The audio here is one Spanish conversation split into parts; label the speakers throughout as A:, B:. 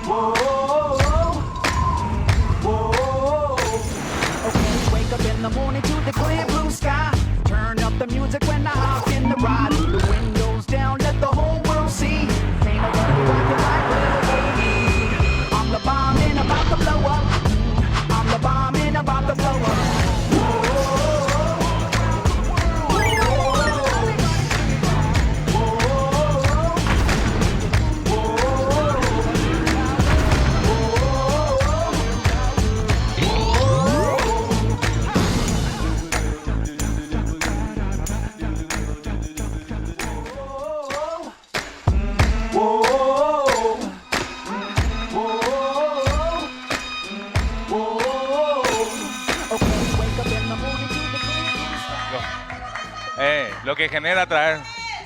A: Whoa, whoa. Okay, wake up in the morning to the clear blue sky. Turn up the music when I hop in the ride. The windows down, let the whole world see. Ain't nobody rockin' like Lil Baby. I'm the bomb and about to blow up. I'm the bomb and about to blow up.
B: Lo que genera traer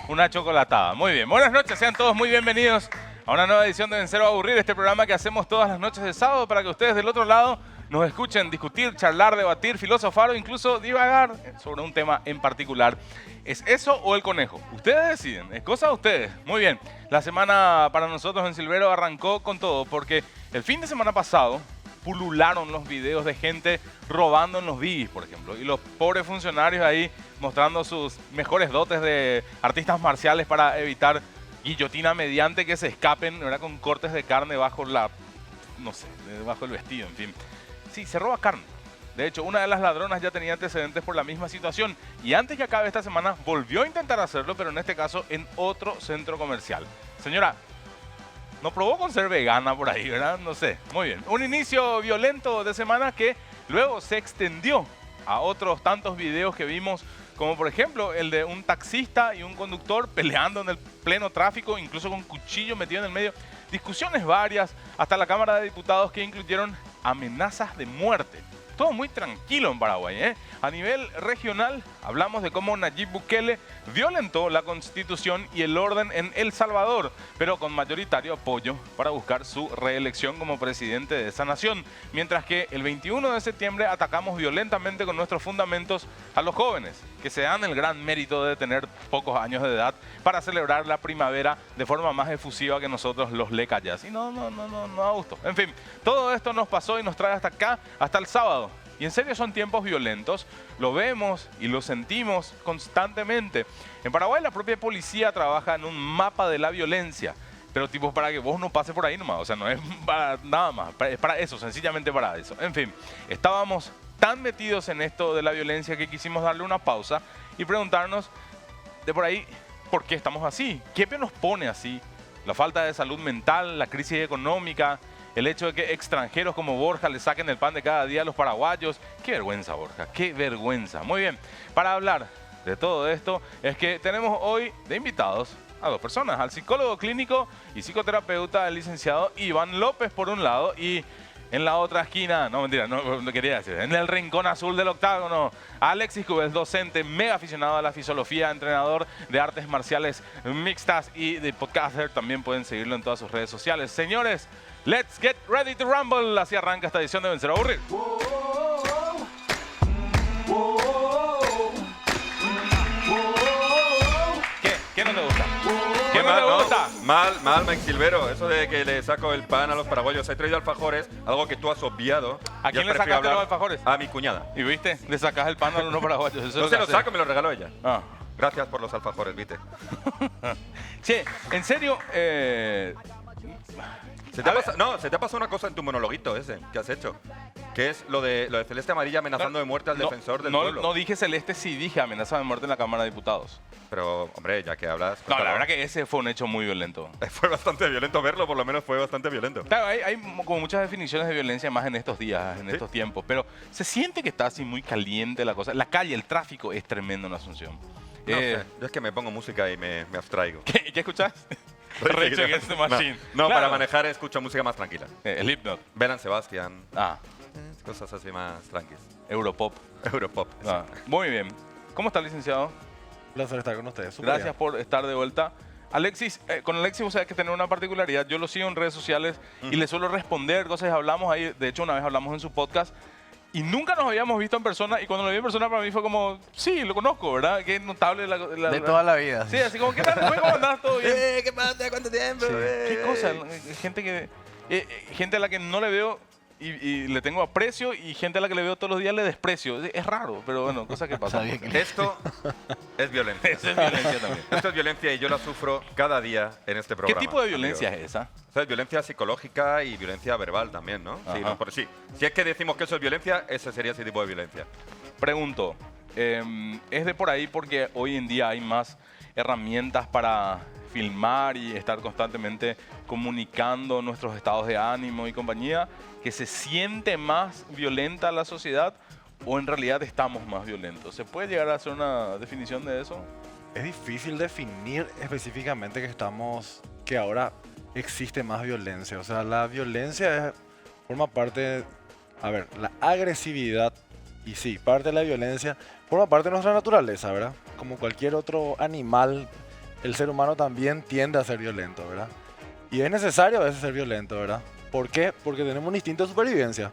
B: una chocolatada. Muy bien, buenas noches, sean todos muy bienvenidos a una nueva edición de Vencer o Aburrir, este programa que hacemos todas las noches de sábado para que ustedes del otro lado nos escuchen discutir, charlar, debatir, filosofar o incluso divagar sobre un tema en particular. ¿Es eso o el conejo? Ustedes deciden, es cosa de ustedes. Muy bien, la semana para nosotros en Silvero arrancó con todo porque el fin de semana pasado pulularon los videos de gente robando en los biggies, por ejemplo, y los pobres funcionarios ahí mostrando sus mejores dotes de artistas marciales para evitar guillotina mediante que se escapen, ¿verdad? Con cortes de carne bajo la, no sé, bajo el vestido, en fin. Sí, se roba carne. De hecho, una de las ladronas ya tenía antecedentes por la misma situación y antes que acabe esta semana volvió a intentar hacerlo, pero en este caso en otro centro comercial. Señora, no probó con ser vegana por ahí, ¿verdad? No sé. Muy bien. Un inicio violento de semana que luego se extendió a otros tantos videos que vimos, como por ejemplo el de un taxista y un conductor peleando en el pleno tráfico, incluso con cuchillo metido en el medio. Discusiones varias, hasta la Cámara de Diputados que incluyeron amenazas de muerte. Todo muy tranquilo en Paraguay, ¿eh? A nivel regional, hablamos de cómo Nayib Bukele violentó la Constitución y el orden en El Salvador, pero con mayoritario apoyo para buscar su reelección como presidente de esa nación. Mientras que el 21 de septiembre atacamos violentamente con nuestros fundamentos a los jóvenes, que se dan el gran mérito de tener pocos años de edad para celebrar la primavera de forma más efusiva que nosotros los lecayas. Y no da gusto. En fin, todo esto nos pasó y nos trae hasta acá, hasta el sábado. Y en serio son tiempos violentos, lo vemos y lo sentimos constantemente. En Paraguay la propia policía trabaja en un mapa de la violencia, pero tipo para que vos no pases por ahí nomás, o sea, no es para nada más, es para eso, sencillamente para eso. En fin, estábamos tan metidos en esto de la violencia que quisimos darle una pausa y preguntarnos de por ahí, ¿por qué estamos así? ¿Qué nos pone así? La falta de salud mental, la crisis económica, el hecho de que extranjeros como Borja le saquen el pan de cada día a los paraguayos. Qué vergüenza, Borja, qué vergüenza. Muy bien, para hablar de todo esto es que tenemos hoy de invitados a dos personas, al psicólogo clínico y psicoterapeuta, el licenciado Iván López por un lado y en la otra esquina, no mentira, no quería decir, en el rincón azul del octágono, Alexis Cubes, docente, mega aficionado a la fisiología, entrenador de artes marciales mixtas y de podcaster. También pueden seguirlo en todas sus redes sociales. Señores, let's get ready to rumble. Así arranca esta edición de Vencer o Aburrir. ¿Qué no te gusta? ¿Qué no te gusta?
C: Mal, Mike Silvero. Eso de que le saco el pan a los paraguayos. He traído alfajores, algo que tú has obviado.
B: ¿A quién le sacaste los alfajores?
C: A mi cuñada.
B: ¿Y viste? Le sacas el pan a los paraguayos. Eso
C: No se los saco, me los regaló ella.
B: Ah.
C: Gracias por los alfajores, ¿viste?
B: Che, en serio,
C: ¿Se te ha pasado una cosa en tu monologuito ese que has hecho? Que es lo de Celeste Amarilla amenazando de muerte al defensor del pueblo.
B: No dije Celeste, sí dije amenaza de muerte en la Cámara de Diputados.
C: Pero, hombre, ya que hablas...
B: No, la verdad que ese fue un hecho muy violento.
C: Fue bastante violento verlo, por lo menos fue bastante violento.
B: Claro, hay como muchas definiciones de violencia más en estos días, en estos tiempos, pero se siente que está así muy caliente la cosa. La calle, el tráfico es tremendo en Asunción.
C: No sé, yo es que me pongo música y me abstraigo.
B: ¿Qué escuchás? Rage Against the Machine.
C: No,
B: Claro.
C: para manejar escucho música más tranquila.
B: Slipknot.
C: Belan Sebastián,
B: Ah,
C: cosas así más tranquilas.
B: Europop.
C: Europop.
B: Ah, muy bien. ¿Cómo está, licenciado?
D: Placer estar con ustedes. Súper
B: Gracias
D: bien.
B: por estar de vuelta. Alexis, con Alexis vos sabés que tener una particularidad. Yo lo sigo en redes sociales y le suelo responder cosas. Hablamos ahí, de hecho una vez hablamos en su podcast y nunca nos habíamos visto en persona y cuando lo vi en persona para mí fue como, sí, lo conozco, ¿verdad? Qué notable
D: De toda la vida.
B: Sí, así como, ¿qué tal? ¿Cómo andás? ¿Todo bien?
C: ¿Qué pasa? ¿Cuánto tiempo?
B: Sí. ¿Qué cosa? Gente gente a la que no le veo y le tengo aprecio y gente a la que le veo todos los días le desprecio. Es raro, pero bueno, cosas que pasan.
C: Esto es violencia.
B: Eso es violencia también.
C: Esto es violencia y yo la sufro cada día en este
B: ¿Qué
C: programa.
B: tipo de violencia
C: amigos.
B: es esa?
C: O sea, es violencia psicológica y violencia verbal también, ¿no? Sí,
B: Ajá.
C: no, pero sí. Si es que decimos que eso es violencia, ese sería ese tipo de violencia.
B: Pregunto, ¿es de por ahí porque hoy en día hay más herramientas para filmar y estar constantemente comunicando nuestros estados de ánimo y compañía, que se siente más violenta la sociedad o en realidad estamos más violentos? ¿Se puede llegar a hacer una definición de eso?
D: Es difícil definir específicamente que ahora existe más violencia. O sea, la violencia forma parte, a ver, la agresividad, y sí, parte de la violencia, forma parte de nuestra naturaleza, ¿verdad? Como cualquier otro animal, el ser humano también tiende a ser violento, ¿verdad? Y es necesario a veces ser violento, ¿verdad? ¿Por qué? Porque tenemos un instinto de supervivencia.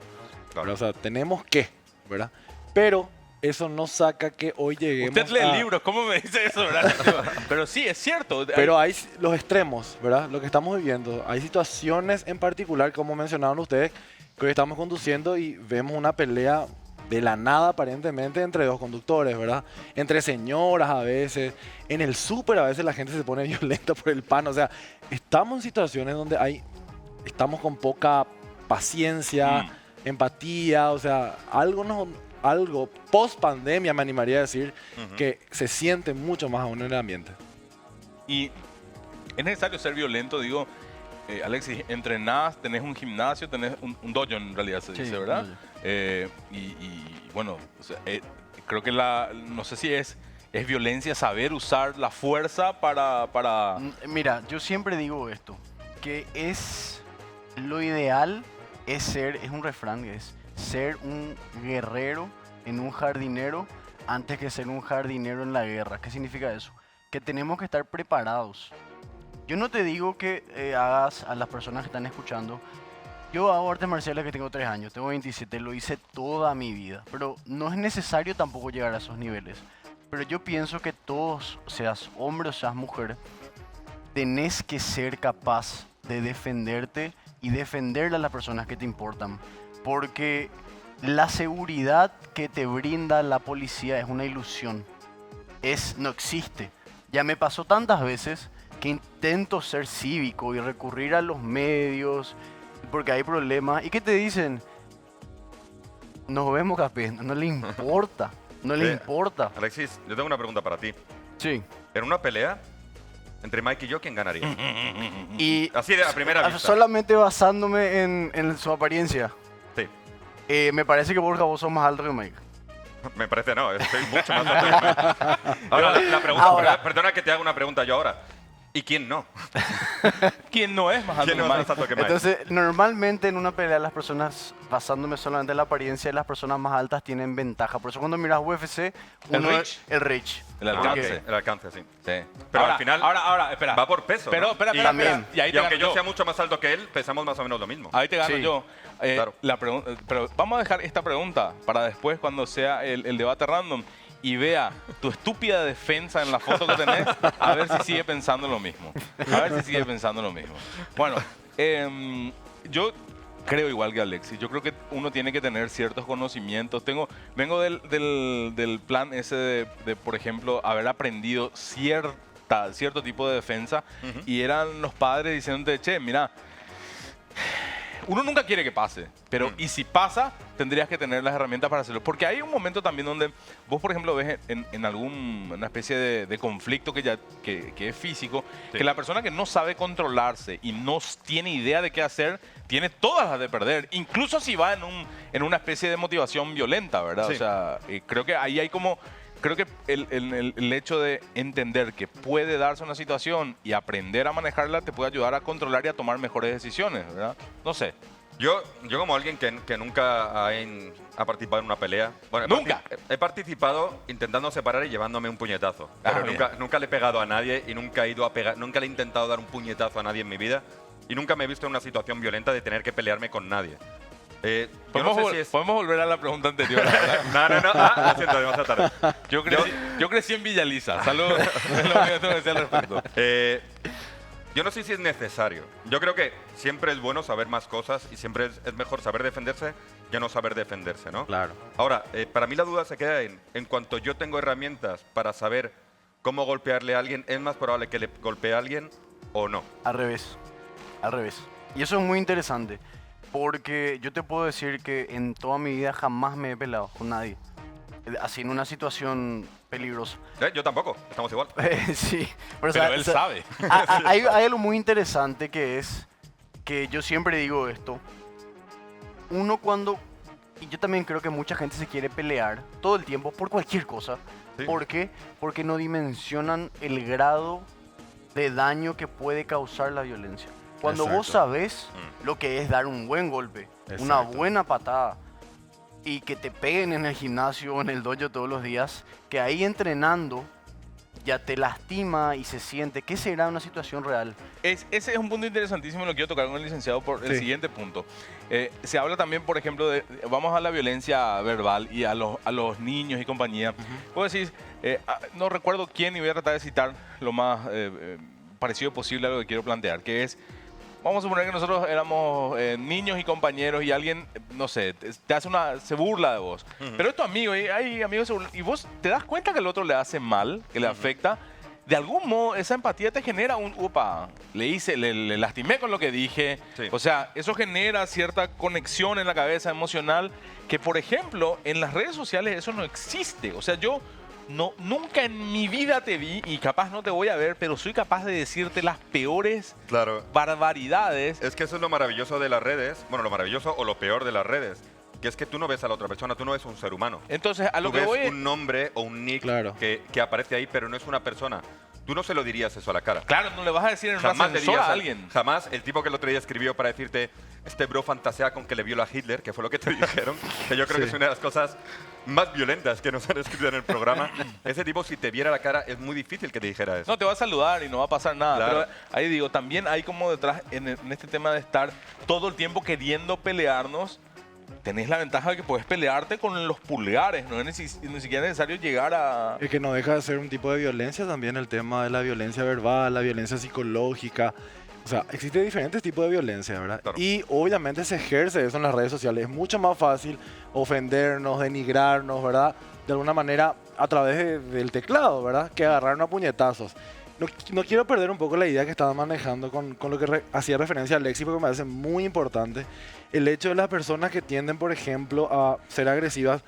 C: Claro.
D: O sea, tenemos que, ¿verdad? Pero eso no saca que hoy lleguemos
B: Usted lee
D: a...
B: libros, ¿cómo me dice eso, verdad? Pero sí, es cierto.
D: Pero hay los extremos, ¿verdad? Lo que estamos viviendo. Hay situaciones en particular, como mencionaron ustedes, que hoy estamos conduciendo y vemos una pelea de la nada aparentemente entre dos conductores, ¿verdad? Entre señoras a veces. En el súper a veces la gente se pone violenta por el pan. O sea, estamos en situaciones donde estamos con poca paciencia, empatía. O sea, algo post pandemia me animaría a decir que se siente mucho más aún en el ambiente.
B: Y es necesario ser violento, digo, Alexis, entrenás, tenés un gimnasio, tenés un dojo en realidad se dice, ¿verdad? Y bueno, o sea, creo que no sé si es violencia saber usar la fuerza para...
E: Mira, yo siempre digo esto, que lo ideal es un refrán, es ser un guerrero en un jardinero antes que ser un jardinero en la guerra. ¿Qué significa eso? Que tenemos que estar preparados. Yo no te digo que hagas a las personas que están escuchando. Yo hago artes marciales que tengo 3 años, tengo 27, lo hice toda mi vida. Pero no es necesario tampoco llegar a esos niveles. Pero yo pienso que todos, seas hombre o seas mujer, tenés que ser capaz de defenderte y defender a las personas que te importan. Porque la seguridad que te brinda la policía es una ilusión. No existe. Ya me pasó tantas veces que intento ser cívico y recurrir a los medios porque hay problemas. ¿Y qué te dicen? Nos vemos, Capé. No le importa. No le importa.
C: Alexis, yo tengo una pregunta para ti.
E: Sí.
C: En una pelea entre Mike y yo, ¿quién ganaría?
E: Y
C: Así de a primera vista.
E: solamente basándome en su apariencia.
C: Sí.
E: Me parece que Borja, vos sos más alto que Mike.
C: Me parece no, estoy mucho más alto que Mike. Ahora, la pregunta,
E: Ahora.
C: perdona que te haga una pregunta yo ahora. ¿Y quién no?
B: ¿Quién no es más alto
C: ¿Quién
B: que
C: no es
B: Mike?
C: más alto que Mike?
E: Entonces, normalmente en una pelea las personas, basándome solamente en la apariencia, las personas más altas tienen ventaja. Por eso cuando miras UFC, el reach.
B: El alcance.
C: El alcance, sí.
B: Sí.
C: Pero
B: Ahora,
C: al final
B: ahora, espera.
C: va por peso,
B: Pero,
C: ¿no?
B: espera,
C: Y
B: espera,
E: también.
B: espera. Y ahí
C: Y
B: te
C: aunque
B: gano
C: yo sea mucho más alto que él, pesamos más o menos lo mismo.
B: Ahí te gano
E: Sí.
B: yo.
C: Claro.
B: Pero vamos a dejar esta pregunta para después cuando sea el debate random y vea tu estúpida defensa en la foto que tenés, a ver si sigue pensando lo mismo. A ver si sigue pensando lo mismo. Bueno, yo creo igual que Alexis. Yo creo que uno tiene que tener ciertos conocimientos. Vengo del plan ese de, por ejemplo, haber aprendido cierto tipo de defensa y eran los padres diciéndote, che, mira, uno nunca quiere que pase, pero y si pasa, tendrías que tener las herramientas para hacerlo. Porque hay un momento también donde vos, por ejemplo, ves en alguna especie de conflicto que es físico,
C: Sí.
B: que la persona que no sabe controlarse y no tiene idea de qué hacer, tiene todas las de perder, incluso si va en una especie de motivación violenta, ¿verdad?
C: Sí.
B: O sea, creo que ahí hay como... Creo que el hecho de entender que puede darse una situación y aprender a manejarla te puede ayudar a controlar y a tomar mejores decisiones, ¿verdad? No sé.
C: Yo como alguien que nunca ha participado en una pelea... Bueno,
B: ¿Nunca?
C: He participado intentando separar y llevándome un puñetazo. Pero
B: bien.
C: nunca le he pegado a nadie y nunca le he intentado dar un puñetazo a nadie en mi vida. Y nunca me he visto en una situación violenta de tener que pelearme con nadie. Yo no sé si es...
B: Podemos volver a la pregunta anterior, ¿verdad?
C: No. Ah, lo siento, demasiado tarde.
B: Yo crecí en Villa Lisa. Saludos. Es lo único que tengo que decir al respecto.
C: Yo no sé si es necesario. Yo creo que siempre es bueno saber más cosas y siempre es mejor saber defenderse que no saber defenderse, ¿no?
D: Claro.
C: Ahora, para mí la duda se queda en cuanto yo tengo herramientas para saber cómo golpearle a alguien, ¿es más probable que le golpee a alguien o no?
E: Al revés. Al revés. Y eso es muy interesante. Porque yo te puedo decir que en toda mi vida jamás me he peleado con nadie. Así en una situación peligrosa.
C: Yo tampoco, estamos igual.
E: Sí.
B: Pero él sabe.
E: Hay algo muy interesante que es que yo siempre digo esto. Uno cuando... Y yo también creo que mucha gente se quiere pelear todo el tiempo por cualquier cosa.
C: Sí.
E: ¿Por qué? Porque no dimensionan el grado de daño que puede causar la violencia. Cuando vos
D: Exacto.
E: sabés lo que es dar un buen golpe, una
D: Exacto.
E: buena patada, y que te peguen en el gimnasio o en el dojo todos los días, que ahí entrenando ya te lastima y se siente, ¿qué será una situación real?
B: Ese es un punto interesantísimo, lo quiero tocar con el licenciado por el
D: Sí.
B: siguiente punto. Se habla también, por ejemplo, vamos a la violencia verbal y a los niños y compañía. Vos decís, no recuerdo quién, y voy a tratar de citar lo más parecido posible a lo que quiero plantear, que es, vamos a suponer que nosotros éramos niños y compañeros y alguien, no sé, se burla de vos. Pero es tu amigo y hay amigos que se burlan, y vos te das cuenta que el otro le hace mal, que le afecta. De algún modo, esa empatía te genera upa, le lastimé con lo que dije.
C: Sí.
B: O sea, eso genera cierta conexión en la cabeza emocional que, por ejemplo, en las redes sociales eso no existe. O sea, yo nunca en mi vida te vi, y capaz no te voy a ver, pero soy capaz de decirte las peores
C: Claro.
B: barbaridades.
C: Es que eso es lo maravilloso de las redes, bueno, lo maravilloso o lo peor de las redes, que es que tú no ves a la otra persona, tú no ves un ser humano.
B: Entonces, a lo
C: Tú
B: que
C: ves
B: voy es...
C: un nombre o un nick
D: Claro.
C: que aparece ahí, pero no es una persona. Tú no se lo dirías eso a la cara.
B: Claro, no le vas a decir en un
C: Jamás le
B: ascensor
C: dirías
B: a alguien.
C: Jamás el tipo que el otro día escribió para decirte, este bro fantasea con que le viola a Hitler, que fue lo que te dijeron, que yo creo que es una de las cosas más violentas que nos han escrito en el programa. Ese tipo, si te viera la cara, es muy difícil que te dijera eso.
B: No, te va a saludar y no va a pasar nada.
C: Claro.
B: Pero ahí digo, también hay como detrás, en este tema de estar todo el tiempo queriendo pelearnos, tenés la ventaja de que puedes pelearte con los pulgares. No es ni siquiera necesario llegar a...
D: Es que no deja de ser un tipo de violencia también el tema de la violencia verbal, la violencia psicológica. O sea, existen diferentes tipos de violencia, ¿verdad?
C: Claro.
D: Y obviamente se ejerce eso en las redes sociales. Es mucho más fácil ofendernos, denigrarnos, ¿verdad? De alguna manera a través del teclado, ¿verdad? Que agarrarnos a puñetazos. No quiero perder un poco la idea que estaba manejando con lo que hacía referencia a Alexis, porque me parece muy importante. El hecho de las personas que tienden, por ejemplo, a ser agresivas,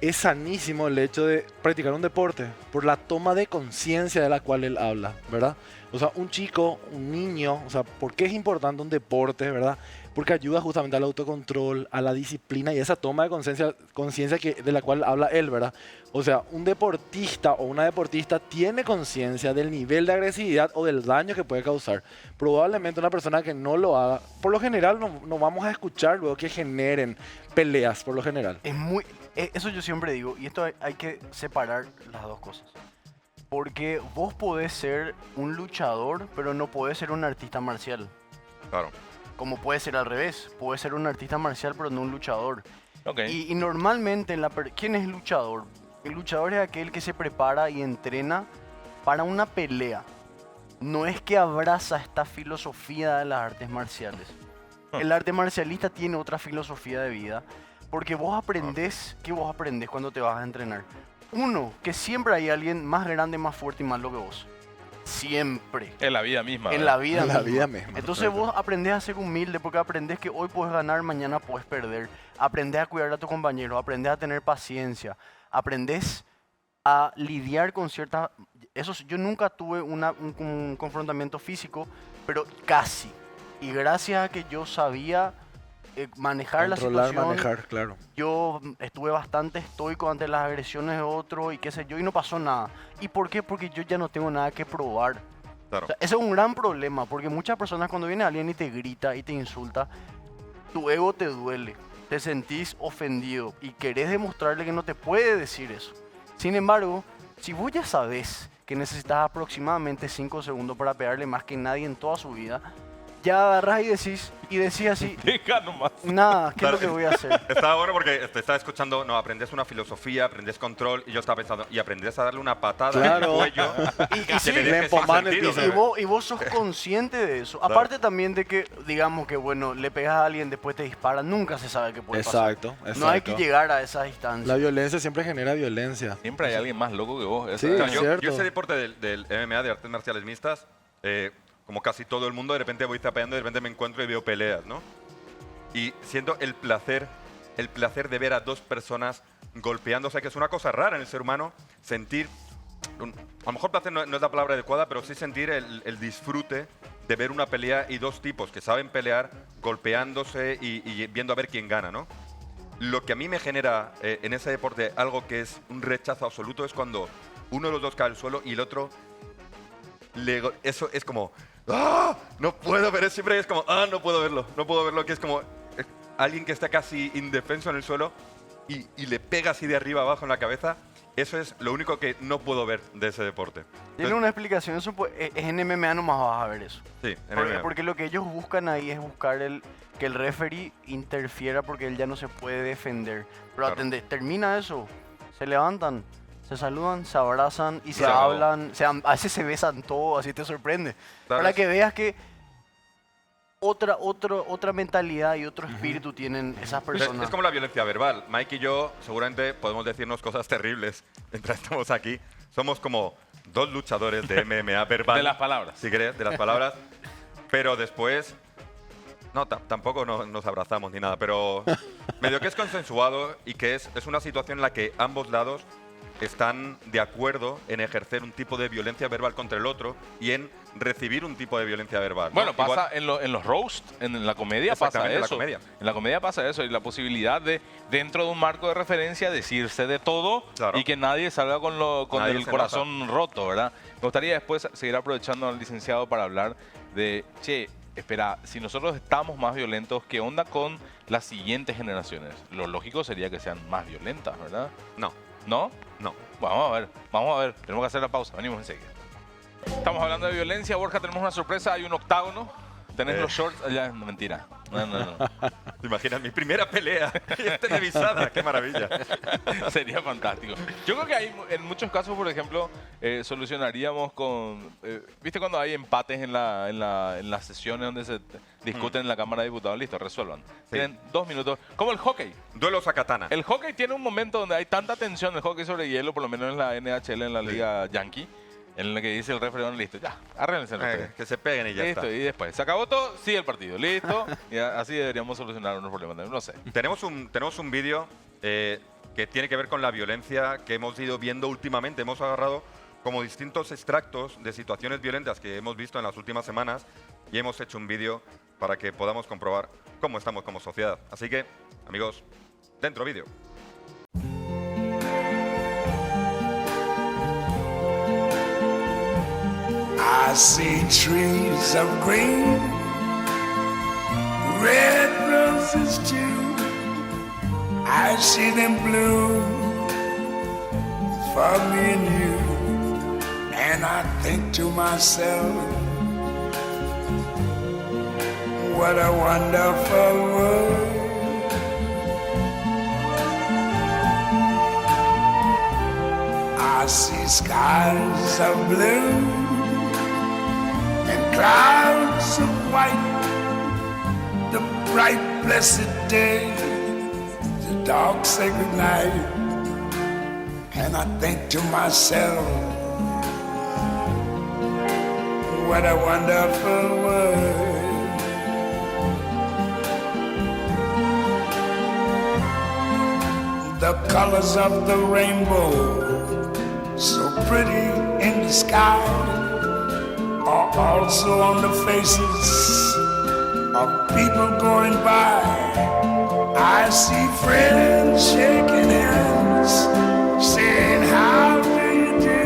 D: es sanísimo el hecho de practicar un deporte, por la toma de conciencia de la cual él habla, ¿verdad? O sea, un chico, un niño, o sea, ¿por qué es importante un deporte, verdad? Porque ayuda justamente al autocontrol, a la disciplina y esa toma de conciencia de la cual habla él, ¿verdad? O sea, un deportista o una deportista tiene conciencia del nivel de agresividad o del daño que puede causar. Probablemente una persona que no lo haga, por lo general no vamos a escuchar luego que generen peleas, por lo general.
E: Eso yo siempre digo, y esto hay que separar las dos cosas. Porque vos podés ser un luchador, pero no podés ser un artista marcial.
C: Claro.
E: Como puede ser al revés, puede ser un artista marcial, pero no un luchador.
B: Ok.
E: Y normalmente, ¿quién es el luchador? El luchador es aquel que se prepara y entrena para una pelea. No es que abraza esta filosofía de las artes marciales. El arte marcialista tiene otra filosofía de vida. Porque vos aprendés, ¿qué vos aprendés cuando te vas a entrenar? Uno, que siempre hay alguien más grande, más fuerte y más lo que vos. Siempre.
B: En la vida misma.
E: En
B: ¿verdad?
E: la vida
D: En la
E: misma.
D: vida misma,
E: Entonces
D: correcto.
E: vos aprendés a ser humilde porque aprendés que hoy puedes ganar, mañana puedes perder. Aprendés a cuidar a tus compañeros, aprendés a tener paciencia, aprendés a lidiar con ciertas... Yo nunca tuve un confrontamiento físico, pero casi. Y gracias a que yo sabía manejar la
D: Controlar,
E: situación,
D: manejar, claro.
E: yo estuve bastante estoico ante las agresiones de otro y qué sé yo, y no pasó nada. ¿Y por qué? Porque yo ya no tengo nada que probar.
C: Claro.
E: O sea, ese es un gran problema, porque muchas personas cuando viene alguien y te grita y te insulta, tu ego te duele, te sentís ofendido y querés demostrarle que no te puede decir eso. Sin embargo, si vos ya sabés que necesitas aproximadamente 5 segundos para pegarle más que nadie en toda su vida, ya agarrás y decís así,
B: Deja nomás.
E: nada, ¿qué es
C: Claro,
E: lo que voy a hacer?
C: Estaba bueno porque te estaba escuchando, no, aprendes una filosofía, aprendes control, y yo estaba pensando, y aprendes a darle una patada en
D: Claro.
C: el cuello
E: Y
C: que
E: sí,
C: le
D: le
C: deje sin
D: empomás en el
C: sentido,
D: piso.
C: ¿sabes?
E: Y vos sos consciente de eso. Aparte también de que, digamos que, bueno, le pegas a alguien, después te disparan, nunca se sabe qué puede pasar.
D: Exacto,
E: No hay que
D: exacto.
E: llegar a esa
D: La
E: distancia.
D: violencia siempre genera violencia.
B: Siempre hay alguien más loco que vos.
D: Sí,
C: O sea,
D: es
C: yo
D: cierto.
C: ese deporte del MMA, de artes marciales mixtas, como casi todo el mundo, de repente voy zapeando, de repente me encuentro y veo peleas, ¿no? Y siento el placer de ver a dos personas golpeándose, que es una cosa rara en el ser humano, sentir, a lo mejor placer no es la palabra adecuada, pero sí sentir el disfrute de ver una pelea y dos tipos que saben pelear, golpeándose y viendo a ver quién gana, ¿no? Lo que a mí me genera en ese deporte algo que es un rechazo absoluto es cuando uno de los dos cae al suelo y el otro, eso es como, ¡ah! No puedo ver, siempre es como, ¡ah! No puedo verlo, que es como alguien que está casi indefenso en el suelo y le pega así de arriba abajo en la cabeza. Eso es lo único que no puedo ver de ese deporte.
E: Tiene una explicación, eso es en MMA nomás vas a ver eso.
C: Sí, en
E: Porque,
C: MMA.
E: porque lo que ellos buscan ahí es buscar que el referee interfiera porque él ya no se puede defender. Pero
C: Claro.
E: termina eso, se levantan, se saludan, se abrazan y se
C: Claro.
E: hablan, a veces se besan todos, así te sorprende.
C: Claro,
E: Para
C: es-
E: que veas que otra mentalidad y otro espíritu tienen esas
C: Es
E: personas.
C: como la violencia verbal. Mike y yo seguramente podemos decirnos cosas terribles mientras estamos aquí. Somos como dos luchadores de MMA verbal.
B: De las palabras.
C: Si querés, de las palabras. Pero después, no, tampoco nos abrazamos ni nada, pero medio que es consensuado y que es una situación en la que ambos lados están de acuerdo en ejercer un tipo de violencia verbal contra el otro y en recibir un tipo de violencia verbal, ¿no?
B: Bueno,
C: Igual-
B: pasa en los roast, en la comedia pasa
C: Exactamente, en la
B: eso.
C: comedia.
B: En la comedia pasa eso y la posibilidad de, dentro de un marco de referencia, decirse de todo
C: Claro.
B: y que nadie salga con
C: Nadie
B: el
C: se
B: corazón roto, ¿verdad? Me gustaría después seguir aprovechando al licenciado para hablar de, che, espera, si nosotros estamos más violentos, ¿qué onda con las siguientes generaciones? Lo lógico sería que sean más violentas, ¿verdad?
C: No,
B: ¿No?
C: no.
B: Vamos a ver. Tenemos que hacer la pausa. Venimos enseguida. Estamos hablando de violencia. Borja, tenemos una sorpresa. Hay un octágono. Tenés los shorts. No, mentira. No.
C: ¿Te imaginas? Mi primera pelea y es televisada. ¡Qué maravilla!
B: Sería fantástico. Yo creo que hay, en muchos casos, por ejemplo, solucionaríamos con... ¿Viste cuando hay empates en las sesiones donde se discuten en la Cámara de Diputados? Listo, resuelvan. Tienen 2 minutos. Como el hockey.
C: Duelos a katana.
B: El hockey tiene un momento donde hay tanta tensión, el hockey sobre hielo, por lo menos en la NHL, en la Liga Yankee, en la que dice el referee, listo, ya, arréglense ustedes.
C: Que se peguen y ya
B: Listo,
C: está.
B: y después, se acabó todo, sigue el partido, listo. Y así deberíamos solucionar unos problemas también, no sé.
C: Tenemos un vídeo que tiene que ver con la violencia que hemos ido viendo últimamente. Hemos agarrado como distintos extractos de situaciones violentas que hemos visto en las últimas semanas y hemos hecho un vídeo para que podamos comprobar cómo estamos como sociedad. Así que, amigos, dentro vídeo.
F: I see trees of green, red roses too. I see them bloom for me and you. And I think to myself, what a wonderful world. I see skies of blue and clouds of white, the bright blessed day, the dark sacred night, and I think to myself, what a wonderful world. The colors of the rainbow, so pretty in the sky, are also on the faces of people going by. I see friends shaking hands, saying, how do you do?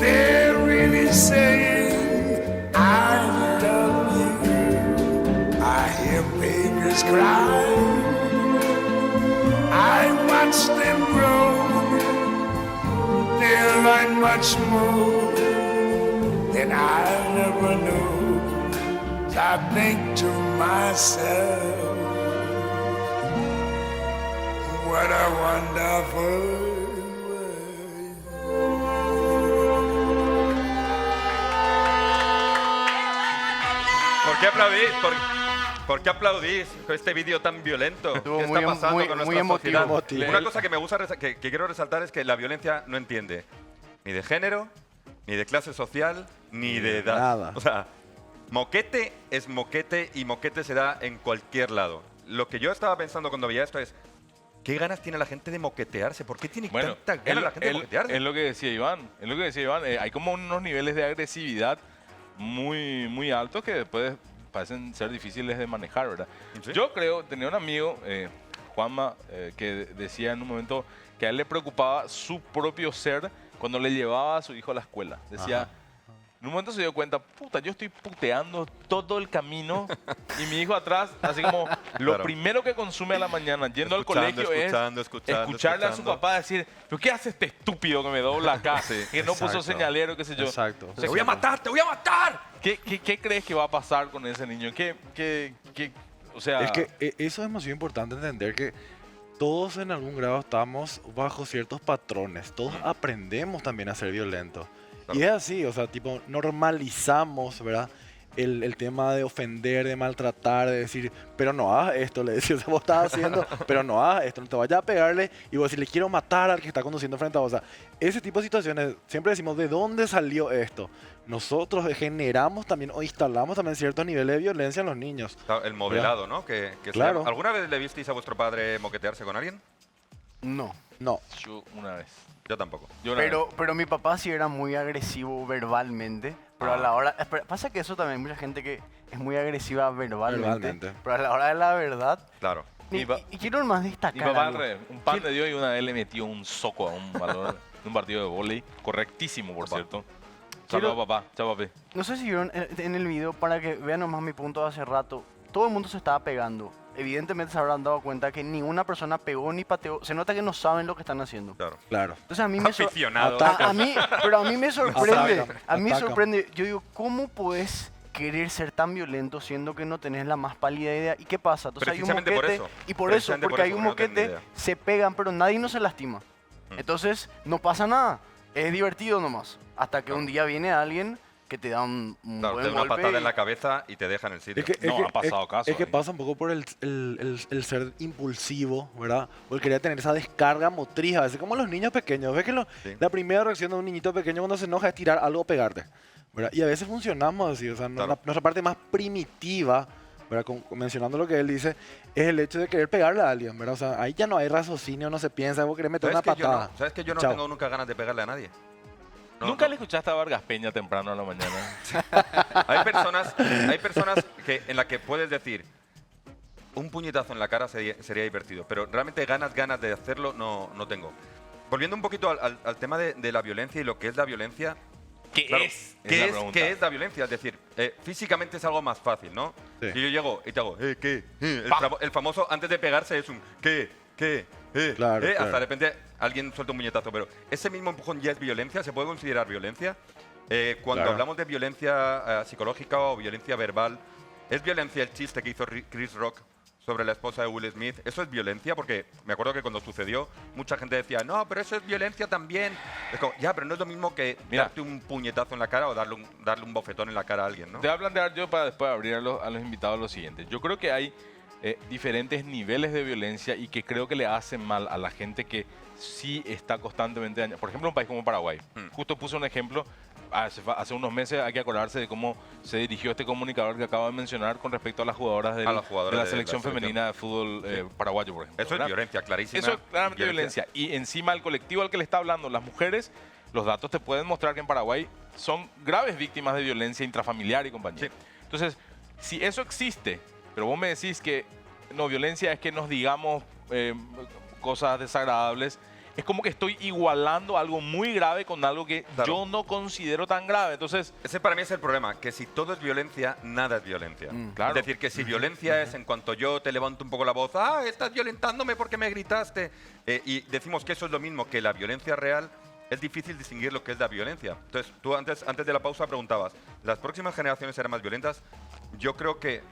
F: They're really saying, I love you. I hear babies cry, I watch them grow. They'll learn much more than I never knew. I think to myself, what a wonderful
C: ¿Por qué aplaudís? ¿Por qué aplaudís con este vídeo tan violento?
E: Estuvo
C: ¿Qué
E: muy
C: está pasando
E: muy-
C: con
E: muy
C: nuestra
E: emotivo.
C: sociedad?
D: Emotivo.
C: Una cosa que me gusta que quiero resaltar es que la violencia no entiende ni de género, ni de clase social, ni de edad.
D: nada.
C: O sea, moquete es moquete y moquete se da en cualquier lado. Lo que yo estaba pensando cuando veía esto es, ¿qué ganas tiene la gente de moquetearse? ¿Por qué tiene
B: Bueno,
C: tanta ganas la gente de moquetearse?
B: es lo que decía Iván. Es lo que decía Iván. Hay como unos niveles de agresividad muy, muy altos que después parecen ser difíciles de manejar, ¿verdad?
C: Sí.
B: Yo creo, tenía un amigo, Juanma, que decía en un momento que a él le preocupaba su propio ser cuando le llevaba a su hijo a la escuela. Decía, en un momento se dio cuenta, puta, yo estoy puteando todo el camino y mi hijo atrás, así como lo
C: Claro.
B: primero que consume a la mañana yendo al
C: Escuchando,
B: colegio
C: escuchando,
B: es
C: escuchando,
B: escucharle a su
C: escuchando.
B: papá decir, ¿pero qué hace este estúpido que me dobla acá?
C: Sí,
B: que no puso
D: exacto.
B: señalero, qué sé yo.
D: Exacto.
B: O sea,
C: ¡Te voy a matar! ¡Te voy a matar!
B: ¿Qué crees que va a pasar con ese niño? O sea,
D: Es que eso es demasiado importante entender que todos en algún grado estamos bajo ciertos patrones. Todos aprendemos también a ser violentos. Y es así, o sea, tipo, normalizamos, ¿verdad? El tema de ofender, de maltratar, de decir, pero no hagas esto, le decís, vos estás haciendo, pero no hagas esto, no te vayas a pegarle y vos decirle, quiero matar al que está conduciendo frente a vos. O sea, ese tipo de situaciones, siempre decimos, ¿de dónde salió esto? Nosotros generamos también o instalamos también ciertos niveles de violencia en los niños.
C: Claro, el modelado, ¿no? Que
D: Claro.
C: se- ¿Alguna vez le visteis a vuestro padre moquetearse con alguien?
E: No.
D: No,
B: yo una vez.
C: Yo tampoco.
B: Yo una vez.
E: Pero mi papá sí era muy agresivo verbalmente. Pero a la hora. Pasa que eso también hay mucha gente que es muy agresiva verbalmente.
D: Verbalmente.
E: Pero a la hora de la verdad.
C: Claro.
E: Y,
B: pa-
E: y quiero más
B: Mi
E: destacar.
B: papá al
E: algo.
B: revés, un pan de Dios y una vez le metió un soco a un balón en un partido de vóley. Correctísimo, por
C: Opa.
B: cierto.
E: Quiero-
B: Saludos, papá. Chao, papi.
E: No sé si vieron en el video, para que vean nomás mi punto de hace rato. Todo el mundo se estaba pegando. Evidentemente se habrán dado cuenta que ninguna persona pegó ni pateó. Se nota que no saben lo que están haciendo.
C: Claro.
D: claro.
E: Entonces a mí me
C: Aficionado.
E: pero a mí me sorprende.
D: Atacan,
E: A mí me
D: atacan.
E: sorprende. Yo digo, ¿cómo puedes querer ser tan violento siendo que no tenés la más pálida idea? ¿Y qué pasa? Entonces hay un
C: Precisamente por
E: moquete
C: eso.
E: y por eso,
C: Precisamente
E: porque
C: por
E: hay
C: eso,
E: un
C: porque no tienen
E: moquete,
C: idea.
E: se pegan, pero nadie no se lastima. Entonces no pasa nada. Es divertido nomás. Hasta que un día viene alguien que te da un
C: Claro,
E: buen
C: te da una
E: golpe
C: patada
E: y-
C: en la cabeza y te deja en el sitio.
B: No, ha pasado caso
D: Es que
B: ahí.
D: pasa un poco por el ser impulsivo, ¿verdad? O el querer tener esa descarga motriz, a veces como los niños pequeños. Ves que
C: Sí.
D: la primera reacción de un niñito pequeño cuando se enoja es tirar algo o pegarte, ¿verdad? Y a veces funcionamos así, o sea,
C: Claro.
D: nuestra parte más primitiva, ¿verdad? Mencionando lo que él dice, es el hecho de querer pegarle a alguien, ¿verdad? O sea, ahí ya no hay raciocinio, no se piensa, vos querés meter una
C: ¿Sabes que yo
D: patada.
C: no, ¿sabes que yo no
D: Chao.
C: tengo nunca ganas de pegarle a nadie? No,
B: ¿Nunca
C: no.
B: le escuchaste a Vargas Peña temprano a la mañana?
C: Hay personas que, en las que puedes decir, un puñetazo en la cara sería divertido, pero realmente ganas de hacerlo no tengo. Volviendo un poquito al tema de la violencia y lo que es la violencia.
B: ¿Qué
C: Claro,
B: es?
C: ¿Qué
B: la
C: es,
B: pregunta.
C: qué es la violencia? Es decir, físicamente es algo más fácil, ¿no?
D: Sí.
C: Si yo llego y te hago, ¿qué?
B: Pa.
C: El famoso, antes de pegarse, es un, ¿qué?
D: Claro,
C: Hasta
D: claro.
C: de repente alguien suelta un puñetazo. Pero ese mismo empujón ya es violencia, ¿se puede considerar violencia? Cuando
D: Claro.
C: hablamos de violencia psicológica o violencia verbal, ¿es violencia el chiste que hizo Chris Rock sobre la esposa de Will Smith? ¿Eso es violencia? Porque me acuerdo que cuando sucedió, mucha gente decía, no, pero eso es violencia también. Es como, ya, pero no es lo mismo que
B: Mira.
C: darte un puñetazo en la cara o darle un bofetón en la cara a alguien, ¿no?
B: Te voy a plantear yo para después abrir a los invitados lo siguiente. Yo creo que hay diferentes niveles de violencia y que creo que le hacen mal a la gente que sí está constantemente dañada. Por ejemplo, un país como Paraguay. Justo puse un ejemplo. Hace unos meses hay que acordarse de cómo se dirigió este comunicador que acabo de mencionar con respecto a las jugadoras,
C: A las jugadoras
B: de la
C: de
B: selección
C: la selección.
B: femenina de fútbol paraguayo, por ejemplo.
C: Eso es
B: ¿verdad?
C: violencia, clarísima.
B: Eso es claramente violencia. Y encima el colectivo al que le está hablando, las mujeres, los datos te pueden mostrar que en Paraguay son graves víctimas de violencia intrafamiliar y compañía.
C: Sí.
B: Entonces, si eso existe, pero vos me decís que no, violencia es que nos digamos cosas desagradables, es como que estoy igualando algo muy grave con algo que
C: Claro.
B: yo no considero tan grave. Entonces,
C: Ese para mí es el problema, que si todo es violencia, nada es violencia.
B: claro.
C: Es decir, que si violencia es en cuanto yo te levanto un poco la voz, estás violentándome porque me gritaste, y decimos que eso es lo mismo que la violencia real, es difícil distinguir lo que es la violencia. Entonces, tú antes de la pausa preguntabas, ¿las próximas generaciones serán más violentas? yo creo que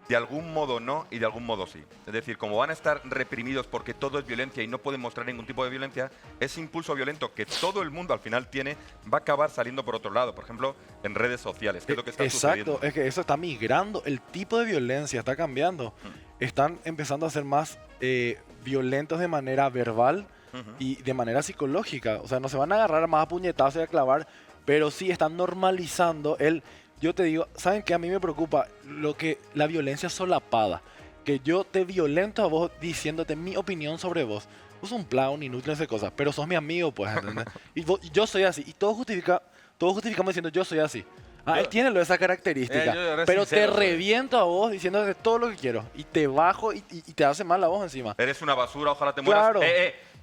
C: de algún modo no y de algún modo sí. Es decir, como van a estar reprimidos porque todo es violencia y no pueden mostrar ningún tipo de violencia, ese impulso violento que todo el mundo al final tiene va a acabar saliendo por otro lado. Por ejemplo, en redes sociales, que es lo que está
D: Exacto,
C: sucediendo.
D: es que eso está migrando, el tipo de violencia está cambiando. Están empezando a ser más violentos de manera verbal y de manera psicológica. O sea, no se van a agarrar más a puñetazos y a clavar, pero sí están normalizando el... Yo te digo, ¿saben qué? A mí me preocupa la violencia solapada. Que yo te violento a vos diciéndote mi opinión sobre vos. Vos sos un clown, inútil, esas cosas, pero sos mi amigo, pues, ¿entendés? Y yo soy así. Y todos justificamos diciendo yo soy así. Él tiene esa característica.
B: yo re
D: Pero
B: sincero,
D: te reviento a vos diciéndote todo lo que quiero. Y te bajo y te hace mal a vos encima.
C: Eres una basura, ojalá te mueras.
D: Claro.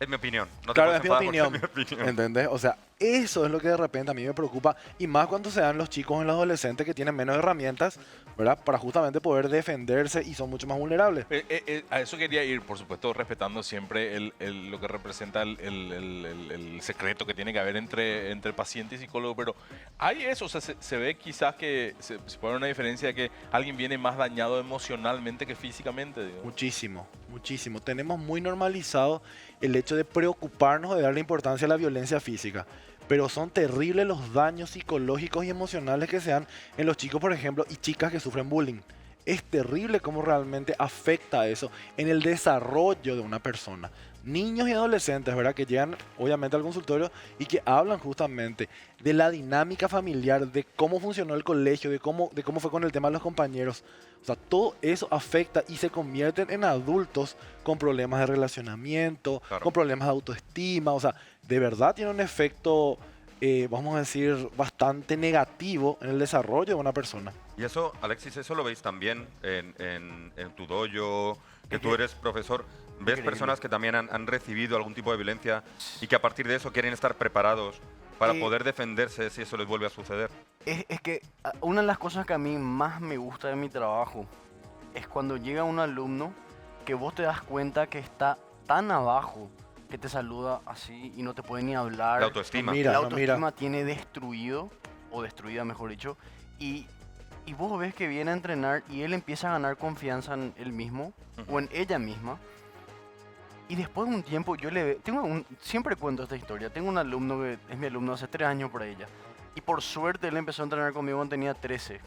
C: Es mi opinión. No te
D: Claro,
C: puedes
D: es mi
C: enfadar porque
D: opinión.
C: es mi opinión.
D: ¿Entendés? O sea, eso es lo que de repente a mí me preocupa. Y más cuando se dan los chicos en los adolescentes que tienen menos herramientas, ¿verdad? Para justamente poder defenderse y son mucho más vulnerables.
B: A eso quería ir, por supuesto, respetando siempre lo que representa el secreto que tiene que haber entre paciente y psicólogo, pero hay eso, o sea, se ve quizás que se puede ver una diferencia de que alguien viene más dañado emocionalmente que físicamente, digo.
D: Muchísimo, muchísimo. Tenemos muy normalizado el hecho de preocuparnos de darle importancia a la violencia física. Pero son terribles los daños psicológicos y emocionales que se dan en los chicos, por ejemplo, y chicas que sufren bullying. Es terrible cómo realmente afecta eso en el desarrollo de una persona. Niños y adolescentes, ¿verdad? Que llegan obviamente al consultorio y que hablan justamente de la dinámica familiar, de cómo funcionó el colegio, de cómo fue con el tema de los compañeros. O sea, todo eso afecta y se convierten en adultos con problemas de relacionamiento,
C: Claro.
D: con problemas de autoestima. O sea, de verdad tiene un efecto, vamos a decir, bastante negativo en el desarrollo de una persona.
C: Y eso, Alexis, eso lo veis también en tu dojo, que tú eres profesor. ¿Ves
E: Increíble.
C: personas que también han recibido algún tipo de violencia y que a partir de eso quieren estar preparados para poder defenderse si eso les vuelve a suceder?
E: Es que una de las cosas que a mí más me gusta de mi trabajo es cuando llega un alumno que vos te das cuenta que está tan abajo que te saluda así y no te puede ni hablar.
C: La autoestima.
D: Mira,
E: La
D: no, mira.
E: autoestima tiene destruido, o destruida mejor dicho, y vos ves que viene a entrenar y él empieza a ganar confianza en él mismo o en ella misma. Y después de un tiempo yo siempre cuento esta historia. Tengo un alumno que es mi alumno hace 3 años por ella. Y por suerte él empezó a entrenar conmigo cuando tenía 13.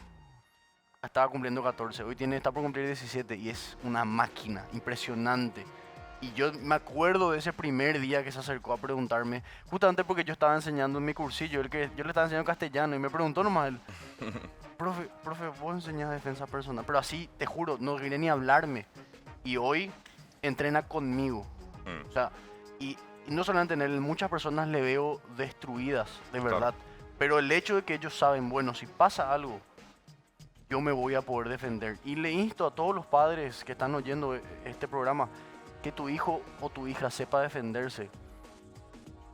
E: Estaba cumpliendo 14. Hoy está por cumplir 17 y es una máquina impresionante. Y yo me acuerdo de ese primer día que se acercó a preguntarme, justamente porque yo estaba enseñando en mi cursillo, yo le estaba enseñando castellano y me preguntó nomás él, profe, vos enseñás defensa personal, pero así, te juro, no quería ni hablarme. Y hoy entrena conmigo. O sea, y no solamente en él, muchas personas le veo destruidas, de
C: Claro.
E: verdad. Pero el hecho de que ellos saben, bueno, si pasa algo, yo me voy a poder defender. Y le insto a todos los padres que están oyendo este programa, que tu hijo o tu hija sepa defenderse.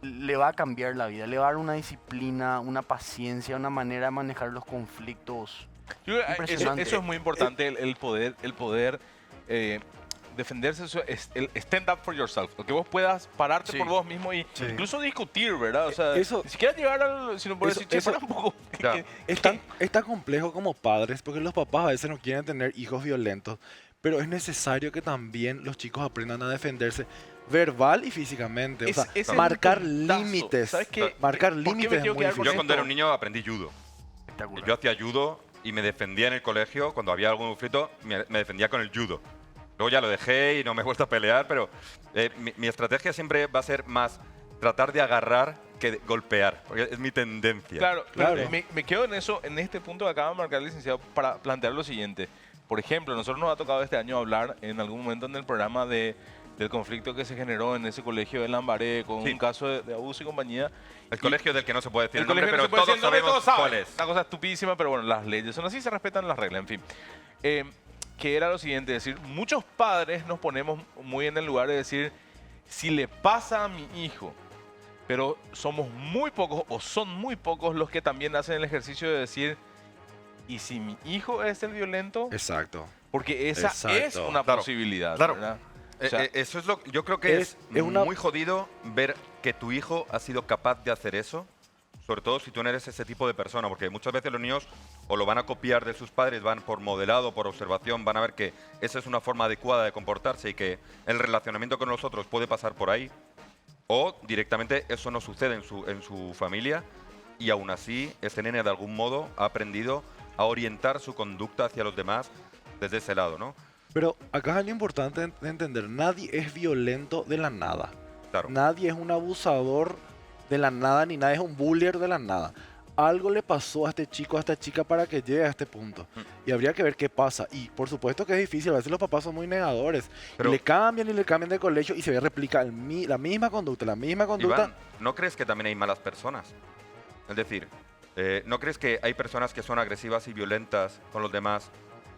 E: Le va a cambiar la vida, le va a dar una disciplina, una paciencia, una manera de manejar los conflictos.
B: Yo creo que
E: Impresionante.
B: eso es muy importante, el poder defenderse, el stand up for yourself, que vos puedas pararte
E: Sí.
B: por vos mismo y
E: Sí.
B: incluso discutir, ¿verdad? O sea,
D: Eso-
B: ni siquiera llegar al, sino por
D: eso-
B: decir, che,
D: eso-
B: para un poco.
C: Claro.
D: Es tan complejo como padres, porque los papás a veces no quieren tener hijos violentos, pero es necesario que también los chicos aprendan a defenderse verbal y físicamente. O sea,
B: Ese
D: marcar
B: es un puntazo.
D: límites.
B: ¿Sabes qué?
D: Marcar
B: ¿Por qué me
D: límites es
B: quiero
D: muy
B: quedar con
C: Yo
D: difícil.
C: cuando era un niño aprendí judo.
E: Espectacular.
C: Yo hacía judo y me defendía en el colegio. Cuando había algún conflicto, me defendía con el judo. Luego ya lo dejé y no me he vuelto a pelear, pero mi estrategia siempre va a ser más tratar de agarrar que de golpear, porque es mi tendencia.
B: Claro, pero
D: Claro.
B: me quedo en eso, en este punto que acaba de marcar el licenciado, para plantear lo siguiente. Por ejemplo, nosotros nos ha tocado este año hablar en algún momento en el programa del conflicto que se generó en ese colegio de Lambaré con
C: Sí.
B: un caso de abuso y compañía.
C: El colegio del que no se puede decir
B: El
C: el nombre,
B: colegio no
C: pero
B: se puede decir
C: todos
B: el nombre,
C: sabemos
B: todos
C: cuál
B: saben.
C: es.
B: Una cosa estupidísima, pero bueno, las leyes son así, se respetan las reglas, en fin. Que era lo siguiente, es decir, muchos padres nos ponemos muy en el lugar de decir, si le pasa a mi hijo, pero somos muy pocos o son muy pocos los que también hacen el ejercicio de decir, ¿y si mi hijo es el violento?
D: Exacto.
B: Porque esa es
D: Exacto.
B: una
C: Claro,
B: posibilidad,
C: claro.
B: ¿verdad? O sea,
C: Eso es lo yo creo que es
D: es una-
C: muy jodido ver que tu hijo ha sido capaz de hacer eso sobre todo si tú no eres ese tipo de persona, porque muchas veces los niños o lo van a copiar de sus padres, van por modelado, por observación, van a ver que esa es una forma adecuada de comportarse y que el relacionamiento con los otros puede pasar por ahí, o directamente eso no sucede en su familia y aún así este nene de algún modo ha aprendido a orientar su conducta hacia los demás desde ese lado, ¿no?
D: Pero acá es algo importante de entender, nadie es violento de la nada.
C: Claro.
D: Nadie es un abusador de la nada, ni nadie es un bullier de la nada. Algo le pasó a este chico, a esta chica para que llegue a este punto. Y habría que ver qué pasa. Y por supuesto que es difícil, a veces los papás son muy negadores.
C: Pero-
D: y le cambian de colegio y se ve replica la misma conducta,
C: Iván, ¿no crees que también hay malas personas? Es decir, ¿no crees que hay personas que son agresivas y violentas con los demás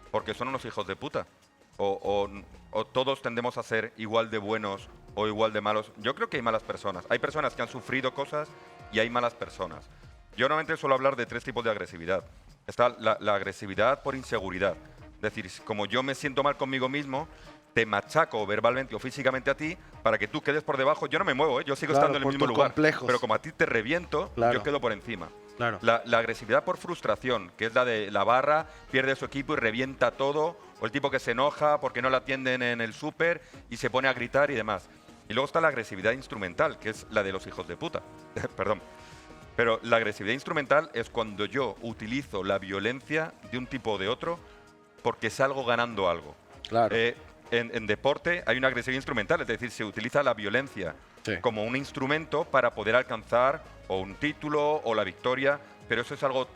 C: porque son unos hijos de puta? ¿O todos tendemos a ser igual de buenos o igual de malos? Yo creo que hay malas personas. Hay personas que han sufrido cosas y hay malas personas. Yo normalmente suelo hablar de 3 tipos de agresividad. Está la agresividad por inseguridad. Es decir, como yo me siento mal conmigo mismo, te machaco verbalmente o físicamente a ti para que tú quedes por debajo. Yo no me muevo, yo sigo
D: Claro,
C: estando en el
D: por
C: mismo
D: tus
C: lugar.
D: complejos.
C: Pero como a ti te reviento,
D: Claro.
C: yo quedo por encima.
D: Claro.
C: La agresividad por frustración, que es la de la barra, pierde su equipo y revienta todo, o el tipo que se enoja porque no la atienden en el súper y se pone a gritar y demás. Y luego está la agresividad instrumental, que es la de los hijos de puta. Perdón. Pero la agresividad instrumental es cuando yo utilizo la violencia de un tipo o de otro porque salgo ganando algo.
D: Claro.
C: En deporte hay una agresividad instrumental, es decir, se utiliza la violencia
D: Sí.
C: como un instrumento para poder alcanzar o un título o la victoria, pero eso es algo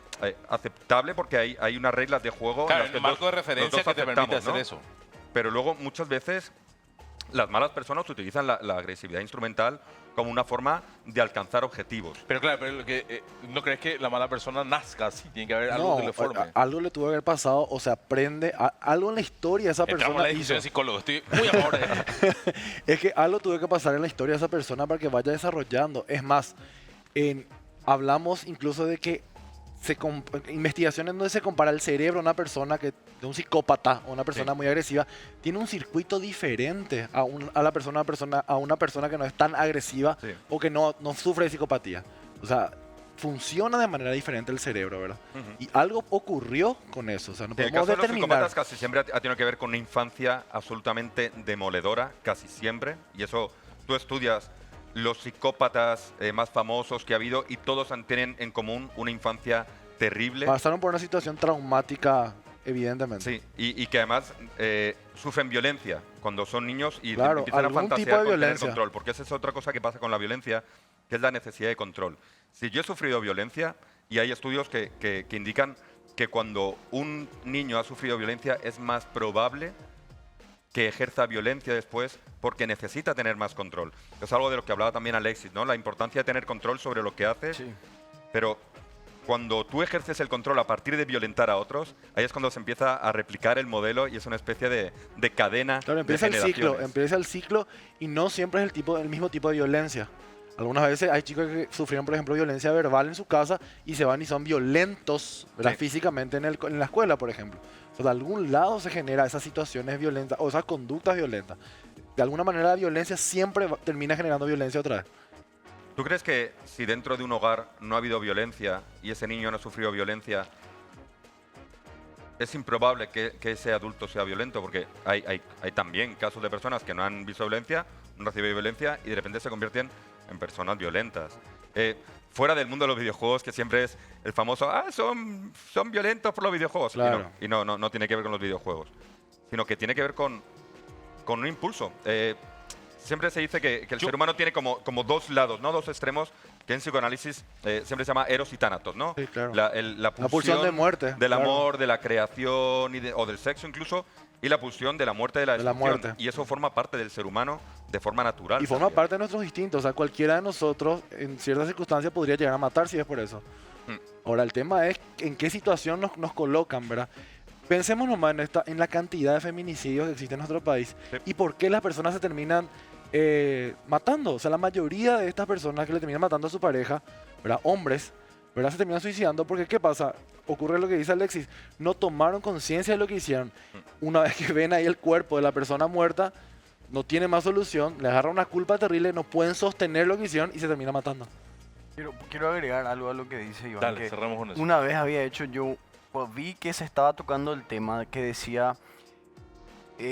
C: aceptable porque hay unas reglas de juego.
B: Claro,
C: en las que
B: el marco de
C: los
B: referencia
C: dos
B: que te permite
C: aceptamos,
B: hacer
C: ¿no?
B: eso.
C: Pero luego muchas veces las malas personas utilizan la agresividad instrumental como una forma de alcanzar objetivos.
B: Pero claro, pero ¿no crees que la mala persona nazca así? Tiene que haber algo que le forme.
D: Algo le tuvo que haber pasado o se aprende, algo en la historia de esa
B: Entramos en
D: persona
B: la
D: hizo.
B: discusión de psicólogo. Estoy muy a favor de eso.
D: Es que algo tuvo que pasar en la historia de esa persona para que vaya desarrollando. Es más, hablamos incluso de que investigaciones donde se compara el cerebro de una persona de un psicópata o una persona
C: Sí.
D: muy agresiva, tiene un circuito diferente a una persona que no es tan agresiva
C: Sí.
D: o que no sufre de psicopatía. O sea, funciona de manera diferente el cerebro, ¿verdad?
C: Ujú.
D: Y algo ocurrió con eso. O sea, no
C: En el
D: podemos
C: caso de los
D: determinar.
C: psicópatas casi siempre ha tenido que ver con una infancia absolutamente demoledora, casi siempre. Y eso tú estudias los psicópatas más famosos que ha habido y todos tienen en común una infancia terrible.
D: Pasaron por una situación traumática, evidentemente.
C: Sí, y que además sufren violencia cuando son niños y
D: Claro,
C: empiezan a
D: algún tipo
C: fantasear
D: de
C: con tener
D: violencia.
C: control, porque esa es otra cosa que pasa con la violencia, que es la necesidad de control. Si yo he sufrido violencia, y hay estudios que indican que cuando un niño ha sufrido violencia es más probable que ejerza violencia después porque necesita tener más control. Es algo de lo que hablaba también Alexis, ¿no? La importancia de tener control sobre lo que haces,
E: Sí.
C: pero cuando tú ejerces el control a partir de violentar a otros, ahí es cuando se empieza a replicar el modelo y es una especie de cadena
D: Claro,
C: de
D: empieza
C: generaciones.
D: el ciclo y no siempre es el mismo tipo de violencia. Algunas veces hay chicos que sufrieron, por ejemplo, violencia verbal en su casa y se van y son violentos, ¿verdad?
C: Sí.
D: Físicamente en la escuela, por ejemplo. O sea, de algún lado se genera esas situaciones violentas o esas conductas violentas. De alguna manera la violencia siempre termina generando violencia otra vez.
C: ¿Tú crees que si dentro de un hogar no ha habido violencia y ese niño no ha sufrido violencia, es improbable que ese adulto sea violento? Porque hay también casos de personas que no han visto violencia, no han recibido violencia y de repente se convierten en personas violentas. Fuera del mundo de los videojuegos, que siempre es el famoso, son violentos por los videojuegos.
D: Claro.
C: Y no tiene que ver con los videojuegos, sino que tiene que ver con un impulso. Siempre se dice que el ser humano tiene como dos lados, ¿no? Dos extremos, que en psicoanálisis siempre se llama eros y tánatos, ¿no?
D: Sí, claro.
C: La
D: pulsión de muerte,
C: del
D: claro.
C: amor, de la creación o del sexo incluso, y la pulsión de la muerte, de la
D: De la
C: destrucción.
D: muerte.
C: Y eso forma parte del ser humano de forma natural.
D: Y forma
C: también.
D: parte de nuestros instintos. O sea, cualquiera de nosotros en ciertas circunstancias podría llegar a matar si es por eso. Ahora, el tema es en qué situación nos colocan, ¿verdad? Pensemos nomás en la cantidad de feminicidios que existe en nuestro país
C: Sí.
D: y por qué las personas se terminan matando. O sea, la mayoría de estas personas que le terminan matando a su pareja, ¿verdad? Hombres, ¿verdad? Se terminan suicidando porque, ¿qué pasa? Ocurre lo que dice Alexis, no tomaron conciencia de lo que hicieron. Una vez que ven ahí el cuerpo de la persona muerta, no tiene más solución, les agarra una culpa terrible, no pueden sostener lo que hicieron y se termina matando.
E: Quiero agregar algo a lo que dice Iván.
B: Dale,
E: que
B: cerramos con eso.
E: una vez había hecho yo, pues, vi que se estaba tocando el tema que decía,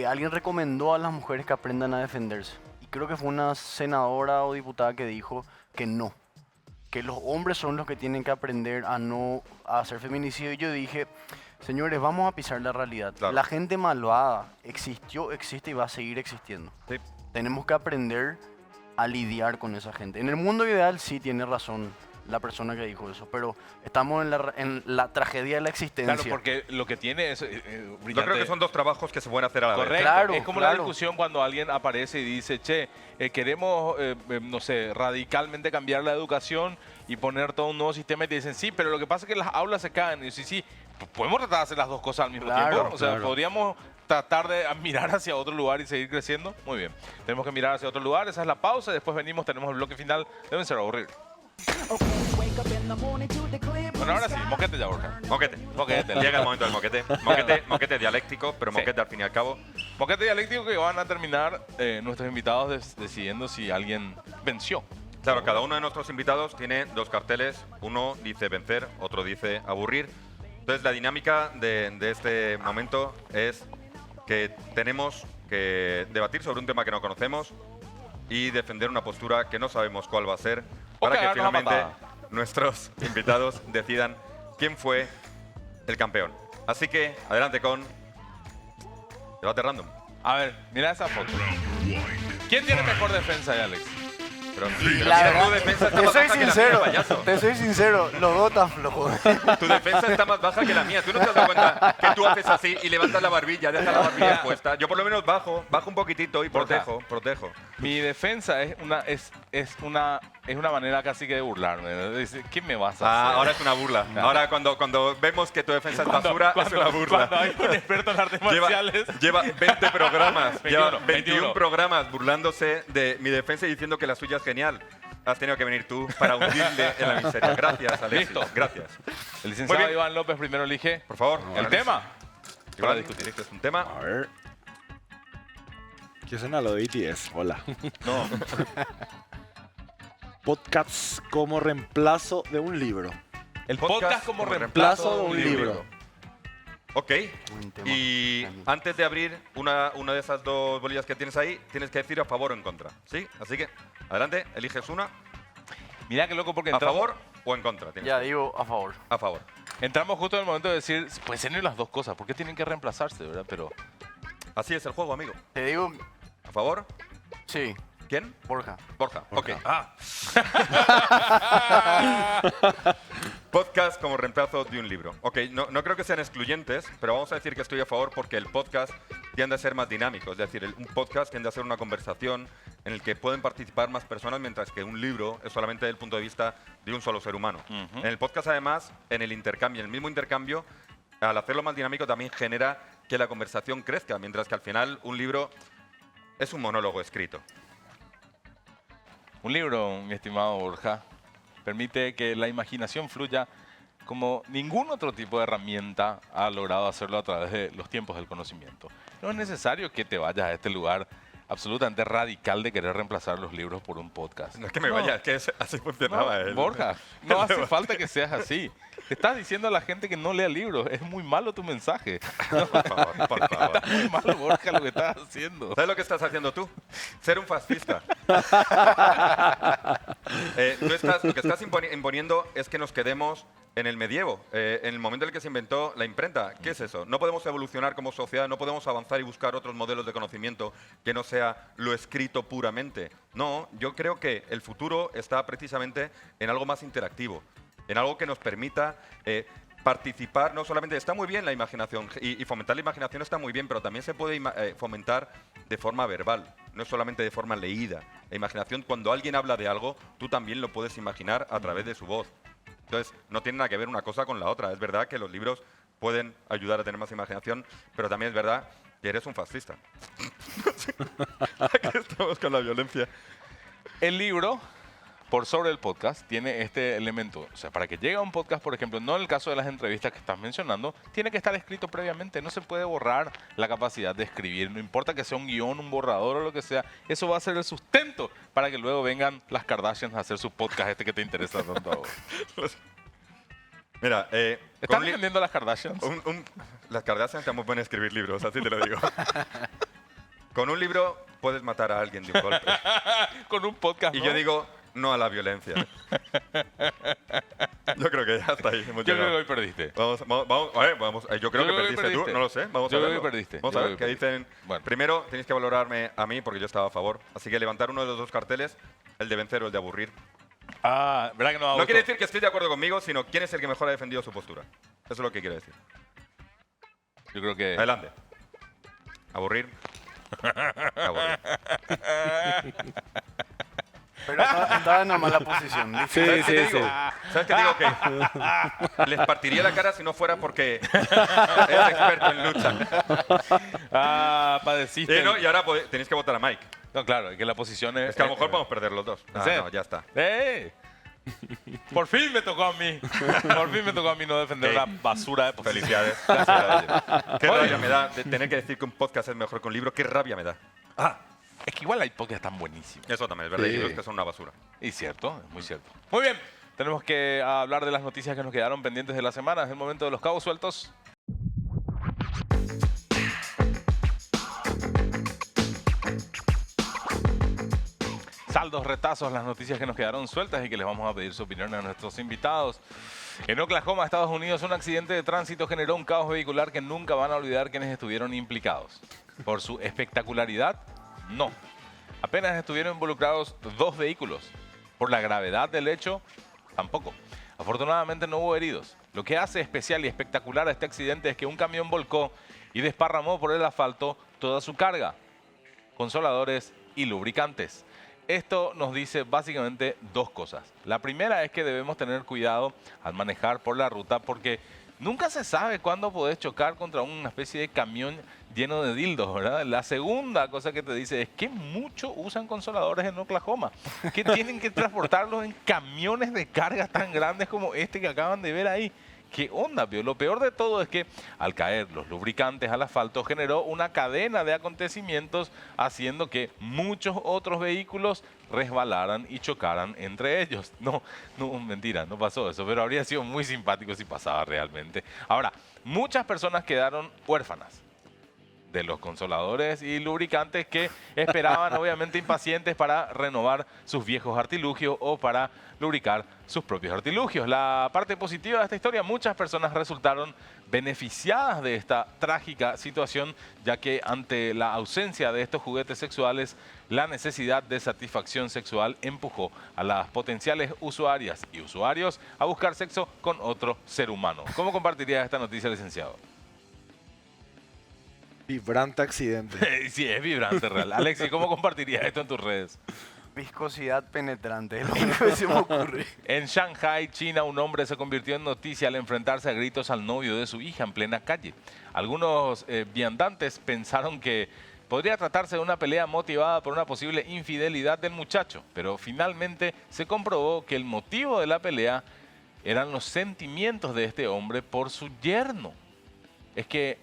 E: alguien recomendó a las mujeres que aprendan a defenderse. Y creo que fue una senadora o diputada que dijo que no, que los hombres son los que tienen que aprender a no a hacer feminicidio. Y yo dije, señores, vamos a pisar la realidad.
C: Claro.
E: La gente malvada existió, existe y va a seguir existiendo.
C: Sí.
E: Tenemos que aprender a lidiar con esa gente. En el mundo ideal sí tiene razón la persona que dijo eso, pero estamos en la tragedia de la existencia.
B: Claro, porque lo que tiene es
C: Yo
B: brillante.
C: creo que son dos trabajos que se pueden hacer a la vez.
B: Correcto.
E: Claro,
B: es como la
E: claro.
B: discusión cuando alguien aparece y dice, che, queremos, no sé, radicalmente cambiar la educación y poner todo un nuevo sistema. Y te dicen, sí, pero lo que pasa es que las aulas se caen. Y yo, sí, pues podemos tratar de hacer las dos cosas al mismo
E: Claro,
B: tiempo. O sea,
D: claro.
B: podríamos tratar de mirar hacia otro lugar y seguir creciendo. Muy bien. Tenemos que mirar hacia otro lugar. Esa es la pausa. Después venimos, tenemos el bloque final. Deben ser aburridos.
A: Okay, wake up in the morning to the clear blue
B: Bueno, ahora sí,
A: sky.
B: moquete ya, Borja.
C: Moquete.
B: Moquete.
C: Llega el momento del moquete. Moquete dialéctico, pero
B: Sí.
C: moquete al fin y al cabo.
B: Moquete dialéctico que van a terminar nuestros invitados decidiendo si alguien venció.
C: Claro, cada uno de nuestros invitados tiene dos carteles. Uno dice vencer, otro dice aburrir. Entonces, la dinámica de este momento es que tenemos que debatir sobre un tema que no conocemos y defender una postura que no sabemos cuál va a ser
B: O
C: para que
B: cagarnos a
C: finalmente
B: patada.
C: nuestros invitados decidan quién fue el campeón. Así que, adelante con debate random.
B: A ver, mira esa foto. ¿Quién tiene mejor defensa ahí, Alex?
C: Pero
E: La
C: mira,
E: verdad,
C: tu defensa está
E: te
C: más
E: soy
C: baja que la
E: sincero,
C: mía, payaso.
E: te soy sincero, los dos tan flojos.
C: Tu defensa está más baja que la mía. ¿Tú no te has dado cuenta que tú haces así y levantas la barbilla, dejas la barbilla puesta? Yo por lo menos bajo un poquitito y
B: Borja.
C: protejo.
B: Mi defensa es una manera casi que de burlarme. Dice, ¿qué me vas a
C: Ah,
B: hacer?
C: ahora es una burla.
B: Claro.
C: Ahora cuando vemos que tu defensa es basura, es una burla.
B: Cuando hay un experto en artes marciales.
C: Lleva 20 programas,
B: 21,
C: lleva 21
B: 21
C: programas burlándose de mi defensa y diciendo que la suya es genial. Has tenido que venir tú para hundirle en la miseria. Gracias, Alexis.
B: Listo.
C: Gracias.
B: El licenciado
C: Muy bien.
B: Iván López primero elige
C: Por favor.
B: el
C: Alexis.
B: tema. Para
C: Iván,
B: discutir.
C: este es un tema.
D: A ver. ¿Qué suena lo de BTS? Hola.
B: No,
D: Podcasts como reemplazo de un libro.
B: el podcast como reemplazo
D: Reemplazo de un libro.
C: Ok.
E: Buen tema.
C: Y antes de abrir una de esas dos bolillas que tienes ahí, tienes que decir a favor o en contra. ¿Sí? Así que, adelante, eliges una.
B: Mira qué loco porque
C: ¿A
B: entramos,
C: favor o en contra? Tienes
E: Ya
C: que-
E: digo a favor.
C: A favor.
B: entramos justo en el momento de decir, pueden ser las dos cosas, ¿por qué tienen que reemplazarse, verdad? Pero
C: Así es el juego, amigo.
E: Te digo,
C: ¿A favor?
E: sí,
C: ¿Quién?
E: Borja.
C: Borja. Ok. Podcast como reemplazo de un libro. Ok, no creo que sean excluyentes, pero vamos a decir que estoy a favor porque el podcast tiende a ser más dinámico. Es decir, un podcast tiende a ser una conversación en el que pueden participar más personas, mientras que un libro es solamente desde el punto de vista de un solo ser humano. En el podcast, además, en el mismo intercambio, al hacerlo más dinámico también genera que la conversación crezca, mientras que al final un libro es un monólogo escrito.
B: un libro, mi estimado Borja, permite que la imaginación fluya como ningún otro tipo de herramienta ha logrado hacerlo a través de los tiempos del conocimiento. No es necesario que te vayas a este lugar absolutamente radical de querer reemplazar los libros por un podcast.
C: No es que me vaya, es que así funcionaba él.
B: Borja, no hace falta que seas así. Te estás diciendo a la gente que no lea libros. Es muy malo tu mensaje. No,
C: Por favor, por favor.
B: está muy malo, Borja, lo que estás haciendo.
C: ¿Sabes lo que estás haciendo tú? Ser un fascista. Lo que estás imponiendo es que nos quedemos en el medievo, en el momento en el que se inventó la imprenta. ¿Qué es eso? No podemos evolucionar como sociedad, no podemos avanzar y buscar otros modelos de conocimiento que no sea lo escrito puramente. No, yo creo que el futuro está precisamente en algo más interactivo, en algo que nos permita participar. No solamente está muy bien la imaginación y fomentar la imaginación está muy bien, pero también se puede fomentar de forma verbal, no solamente de forma leída. La imaginación, cuando alguien habla de algo, tú también lo puedes imaginar a través de su voz. Entonces, no tiene nada que ver una cosa con la otra. Es verdad que los libros pueden ayudar a tener más imaginación, pero también es verdad que eres un fascista. Aquí estamos con la violencia.
B: El libro por sobre el podcast, tiene este elemento. O sea, para que llegue a un podcast, por ejemplo, no en el caso de las entrevistas que estás mencionando, tiene que estar escrito previamente. No se puede borrar la capacidad de escribir. No importa que sea un guión, un borrador o lo que sea. Eso va a ser el sustento para que luego vengan las Kardashians a hacer su podcast este que te interesa tanto a vos.
C: Mira,
B: ¿Están entendiendo las Kardashians?
C: las Kardashians también pueden escribir libros, así te lo digo. Con un libro puedes matar a alguien de un golpe.
B: Con un podcast,
C: Y
B: ¿no?
C: yo digo, no a la violencia. Yo creo que ya está ahí. hemos
B: Yo creo
C: llegado.
B: que hoy perdiste.
C: Vamos, yo creo que perdiste tú, no lo sé. Vamos
B: Yo
C: a
B: creo
C: verlo.
B: que perdiste.
C: Vamos
B: Yo
C: a
B: creo
C: ver
B: que
C: qué dicen.
B: perdiste. Bueno.
C: Primero, tenéis que valorarme a mí porque yo estaba a favor. Así que levantar uno de los dos carteles, el de vencer o el de aburrir.
B: Ah, ¿verdad que no
C: No quiere decir que estéis de acuerdo conmigo, sino quién es el que mejor ha defendido su postura. Eso es lo que quiere decir.
B: Yo creo que...
C: Adelante. Aburrir. Aburrir.
E: Pero estaba en una mala posición.
D: Sí,
C: ¿Sabes qué
D: sí,
C: te
D: sí.
C: digo? ¿Sabes qué te digo? Que les partiría la cara si no fuera porque es experto en lucha.
B: Ah, padeciste.
C: No, y ahora tenéis que votar a Mike.
B: No, claro, es que la posición es...
C: Es que a lo mejor podemos perder los dos.
B: ¿En
C: Ah,
B: serio?
C: no, ya está.
B: ¡Eh! Por fin me tocó a mí. Por fin me tocó a mí no defender
C: Sí.
B: una basura de posición.
C: Felicidades. Qué
B: Oye.
C: rabia me da de tener que decir que un podcast es mejor que un libro. Qué rabia me da.
B: Es que igual hay podcasts tan buenísimos.
C: Eso también es verdad.
D: Sí.
C: Y libros que son una basura.
B: Y cierto, es muy cierto. Muy bien, tenemos que hablar de las noticias que nos quedaron pendientes de la semana. Es el momento de los cabos sueltos. Saldos, retazos, las noticias que nos quedaron sueltas y que les vamos a pedir su opinión a nuestros invitados. En Oklahoma, Estados Unidos, un accidente de tránsito generó un caos vehicular que nunca van a olvidar quienes estuvieron implicados. Por su espectacularidad, no. Apenas estuvieron involucrados 2 vehículos. Por la gravedad del hecho, tampoco. Afortunadamente no hubo heridos. Lo que hace especial y espectacular a este accidente es que un camión volcó y desparramó por el asfalto toda su carga, consoladores y lubricantes. Esto nos dice básicamente 2 cosas. La primera es que debemos tener cuidado al manejar por la ruta porque nunca se sabe cuándo podés chocar contra una especie de camión lleno de dildos, ¿verdad? La segunda cosa que te dice es que mucho usan consoladores en Oklahoma, que tienen que transportarlos en camiones de cargas tan grandes como este que acaban de ver ahí. ¿Qué onda, pio? Lo peor de todo es que al caer los lubricantes al asfalto generó una cadena de acontecimientos haciendo que muchos otros vehículos resbalaran y chocaran entre ellos. No, mentira, no pasó eso, pero habría sido muy simpático si pasaba realmente. Ahora, muchas personas quedaron huérfanas de los consoladores y lubricantes que esperaban obviamente impacientes para renovar sus viejos artilugios o para lubricar sus propios artilugios. La parte positiva de esta historia, muchas personas resultaron beneficiadas de esta trágica situación, ya que ante la ausencia de estos juguetes sexuales, la necesidad de satisfacción sexual empujó a las potenciales usuarias y usuarios a buscar sexo con otro ser humano. ¿Cómo compartiría esta noticia, licenciado?
D: Vibrante accidente.
B: Sí, es vibrante, real. Alexis, ¿cómo compartirías esto en tus redes?
E: Viscosidad penetrante, es lo único que se me ocurre.
B: En Shanghai, China, un hombre se convirtió en noticia al enfrentarse a gritos al novio de su hija en plena calle. Algunos viandantes pensaron que podría tratarse de una pelea motivada por una posible infidelidad del muchacho, pero finalmente se comprobó que el motivo de la pelea eran los sentimientos de este hombre por su yerno. Es que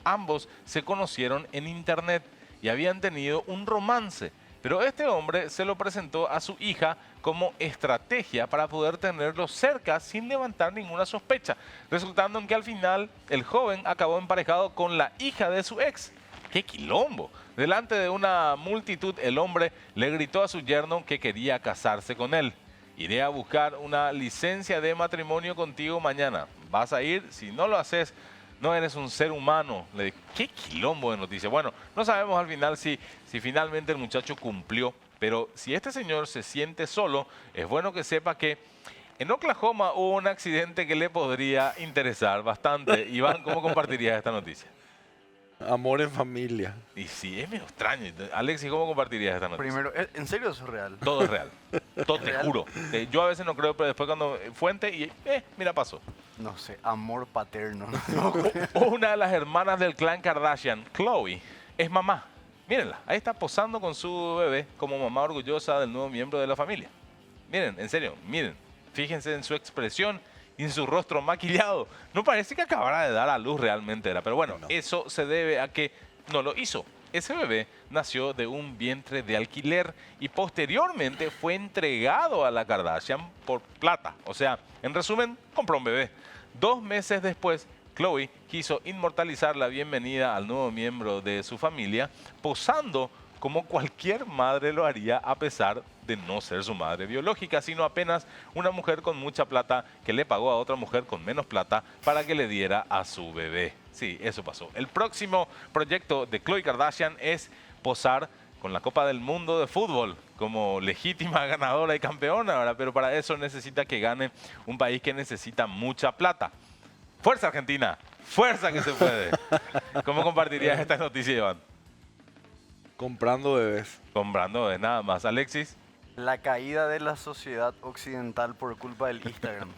B: ambos se conocieron en internet y habían tenido un romance. Pero este hombre se lo presentó a su hija como estrategia para poder tenerlo cerca sin levantar ninguna sospecha, resultando en que al final el joven acabó emparejado con la hija de su ex. ¡Qué quilombo! Delante de una multitud, el hombre le gritó a su yerno que quería casarse con él. Iré a buscar una licencia de matrimonio contigo mañana. ¿Vas a ir? Si no lo haces, no eres un ser humano. Le dije, qué quilombo de noticia. Bueno, no sabemos al final si finalmente el muchacho cumplió, pero si este señor se siente solo, es bueno que sepa que en Oklahoma hubo un accidente que le podría interesar bastante. Iván, ¿cómo compartirías esta noticia?
D: Amor en familia.
B: Y sí, es medio extraño. Alexis, ¿cómo compartirías esta noticia?
E: Primero, ¿en serio eso es real?
B: Todo es real. Todo, te
E: ¿Real?
B: juro. Yo a veces no creo, pero después cuando fuente y mira, pasó.
E: No sé, amor paterno. No,
B: Una de las hermanas del clan Kardashian, Khloe, es mamá. Mírenla, ahí está posando con su bebé como mamá orgullosa del nuevo miembro de la familia. miren, en serio, miren. Fíjense en su expresión y en su rostro maquillado. No parece que acabara de dar a luz realmente era. Pero bueno, eso se debe a que no lo hizo. Ese bebé nació de un vientre de alquiler y posteriormente fue entregado a la Kardashian por plata. O sea, en resumen, compró un bebé. 2 meses después, Khloe quiso inmortalizar la bienvenida al nuevo miembro de su familia, posando como cualquier madre lo haría a pesar de no ser su madre biológica, sino apenas una mujer con mucha plata que le pagó a otra mujer con menos plata para que le diera a su bebé. Sí, eso pasó. El próximo proyecto de Khloe Kardashian es posar con la Copa del Mundo de fútbol como legítima ganadora y campeona, ¿verdad? Pero para eso necesita que gane un país que necesita mucha plata. ¡Fuerza, Argentina! ¡Fuerza que se puede! ¿Cómo compartirías esta noticia, Iván?
D: Comprando bebés.
B: Comprando bebés, nada más. Alexis.
E: La caída de la sociedad occidental por culpa del Instagram.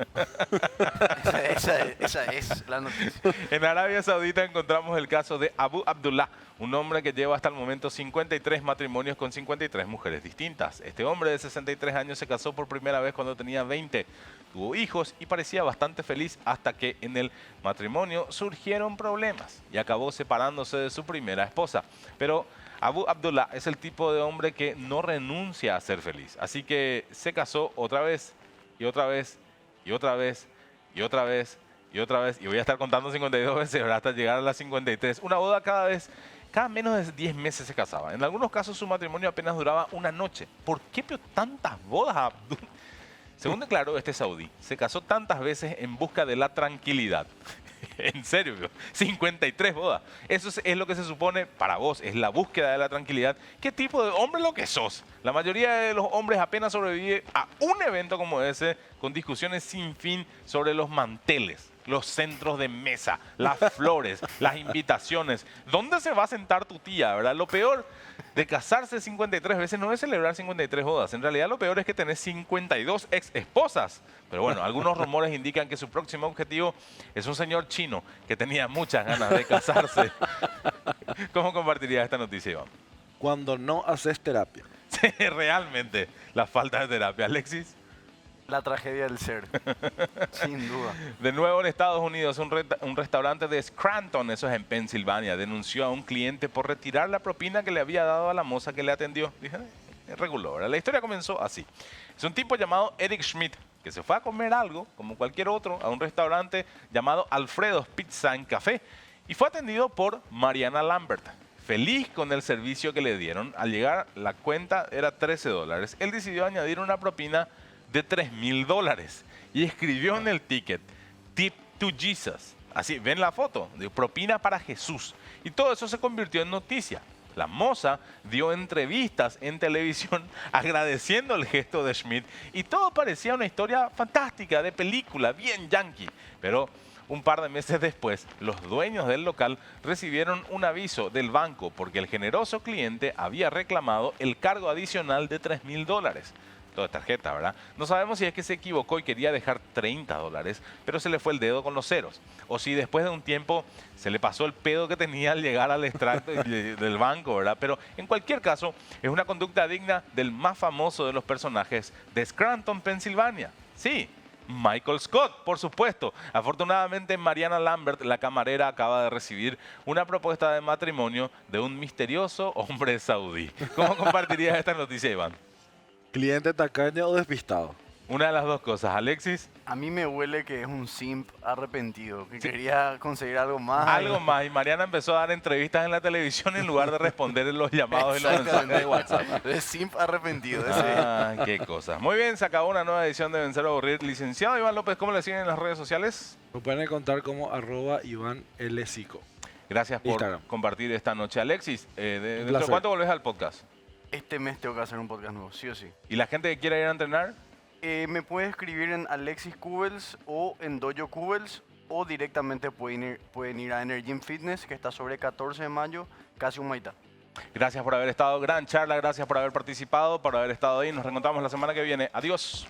E: esa es la noticia.
B: En Arabia Saudita encontramos el caso de Abu Abdullah, un hombre que lleva hasta el momento 53 matrimonios con 53 mujeres distintas. Este hombre de 63 años se casó por primera vez cuando tenía 20. Tuvo hijos y parecía bastante feliz hasta que en el matrimonio surgieron problemas y acabó separándose de su primera esposa. Pero Abu Abdullah es el tipo de hombre que no renuncia a ser feliz. Así que se casó otra vez, y otra vez, y otra vez, y otra vez, y otra vez. Y voy a estar contando 52 veces, ¿verdad? Hasta llegar a las 53. Una boda cada menos de 10 meses se casaba. En algunos casos su matrimonio apenas duraba una noche. ¿Por qué tantas bodas, Abdul? Según declaró este saudí, se casó tantas veces en busca de la tranquilidad. En serio, 53 bodas. Eso es lo que se supone para vos, es la búsqueda de la tranquilidad. ¿Qué tipo de hombre lo que sos? La mayoría de los hombres apenas sobrevive a un evento como ese, con discusiones sin fin sobre los manteles, los centros de mesa, las flores, las invitaciones. ¿Dónde se va a sentar tu tía, verdad? Lo peor de casarse 53 veces no es celebrar 53 bodas. En realidad lo peor es que tenés 52 ex esposas. Pero bueno, algunos rumores indican que su próximo objetivo es un señor chino que tenía muchas ganas de casarse. ¿Cómo compartirías esta noticia, Iván?
D: Cuando no haces terapia.
B: Sí, realmente, la falta de terapia. Alexis.
E: La tragedia del ser. Sin duda.
B: De nuevo en Estados Unidos, un restaurante de Scranton, eso es en Pensilvania, denunció a un cliente por retirar la propina que le había dado a la moza que le atendió. Dije, reguló, ¿verdad? La historia comenzó así. Es un tipo llamado Eric Schmidt que se fue a comer algo, como cualquier otro, a un restaurante llamado Alfredo's Pizza and Café y fue atendido por Mariana Lambert. Feliz con el servicio que le dieron, al llegar la cuenta era $13. Él decidió añadir una propina de $3,000 y escribió en el ticket "Tip to Jesus". Así, ven la foto, de propina para Jesús. Y todo eso se convirtió en noticia. La moza dio entrevistas en televisión agradeciendo el gesto de Schmidt y todo parecía una historia fantástica, de película, bien yankee. Pero un par de meses después, los dueños del local recibieron un aviso del banco porque el generoso cliente había reclamado el cargo adicional de $3,000. Todo es tarjeta, ¿verdad? No sabemos si es que se equivocó y quería dejar $30, pero se le fue el dedo con los ceros. O si después de un tiempo se le pasó el pedo que tenía al llegar al extracto del banco, ¿verdad? Pero en cualquier caso, es una conducta digna del más famoso de los personajes de Scranton, Pensilvania. Sí, Michael Scott, por supuesto. Afortunadamente, Mariana Lambert, la camarera, acaba de recibir una propuesta de matrimonio de un misterioso hombre saudí. ¿Cómo compartirías esta noticia, Iván?
D: ¿Cliente tacaño o despistado?
B: Una de las dos cosas. Alexis.
E: A mí me huele que es un simp arrepentido, que quería conseguir algo más.
B: Algo más. Y Mariana empezó a dar entrevistas en la televisión en lugar de responder en los llamados y los mensajes de WhatsApp.
E: Es simp arrepentido.
B: Qué cosas. Muy bien, se acabó una nueva edición de Vencer o Aburrir. Licenciado Iván López, ¿cómo le siguen en las redes sociales?
D: Lo pueden encontrar como @IvánLCico.
B: Gracias por
D: Instagram.
B: compartir esta noche. Alexis, ¿dentro de cuánto volvés al podcast?
E: Este mes tengo que hacer un podcast nuevo, sí o sí.
B: ¿Y la gente que quiera ir a entrenar?
E: Me puede escribir en Alexis Kubels o en Dojo Kubels o directamente pueden ir a Energy Fitness, que está sobre 14 de mayo, casi un Maitá.
B: Gracias por haber estado. Gran charla, gracias por haber participado, por haber estado ahí. Nos reencontramos la semana que viene. Adiós.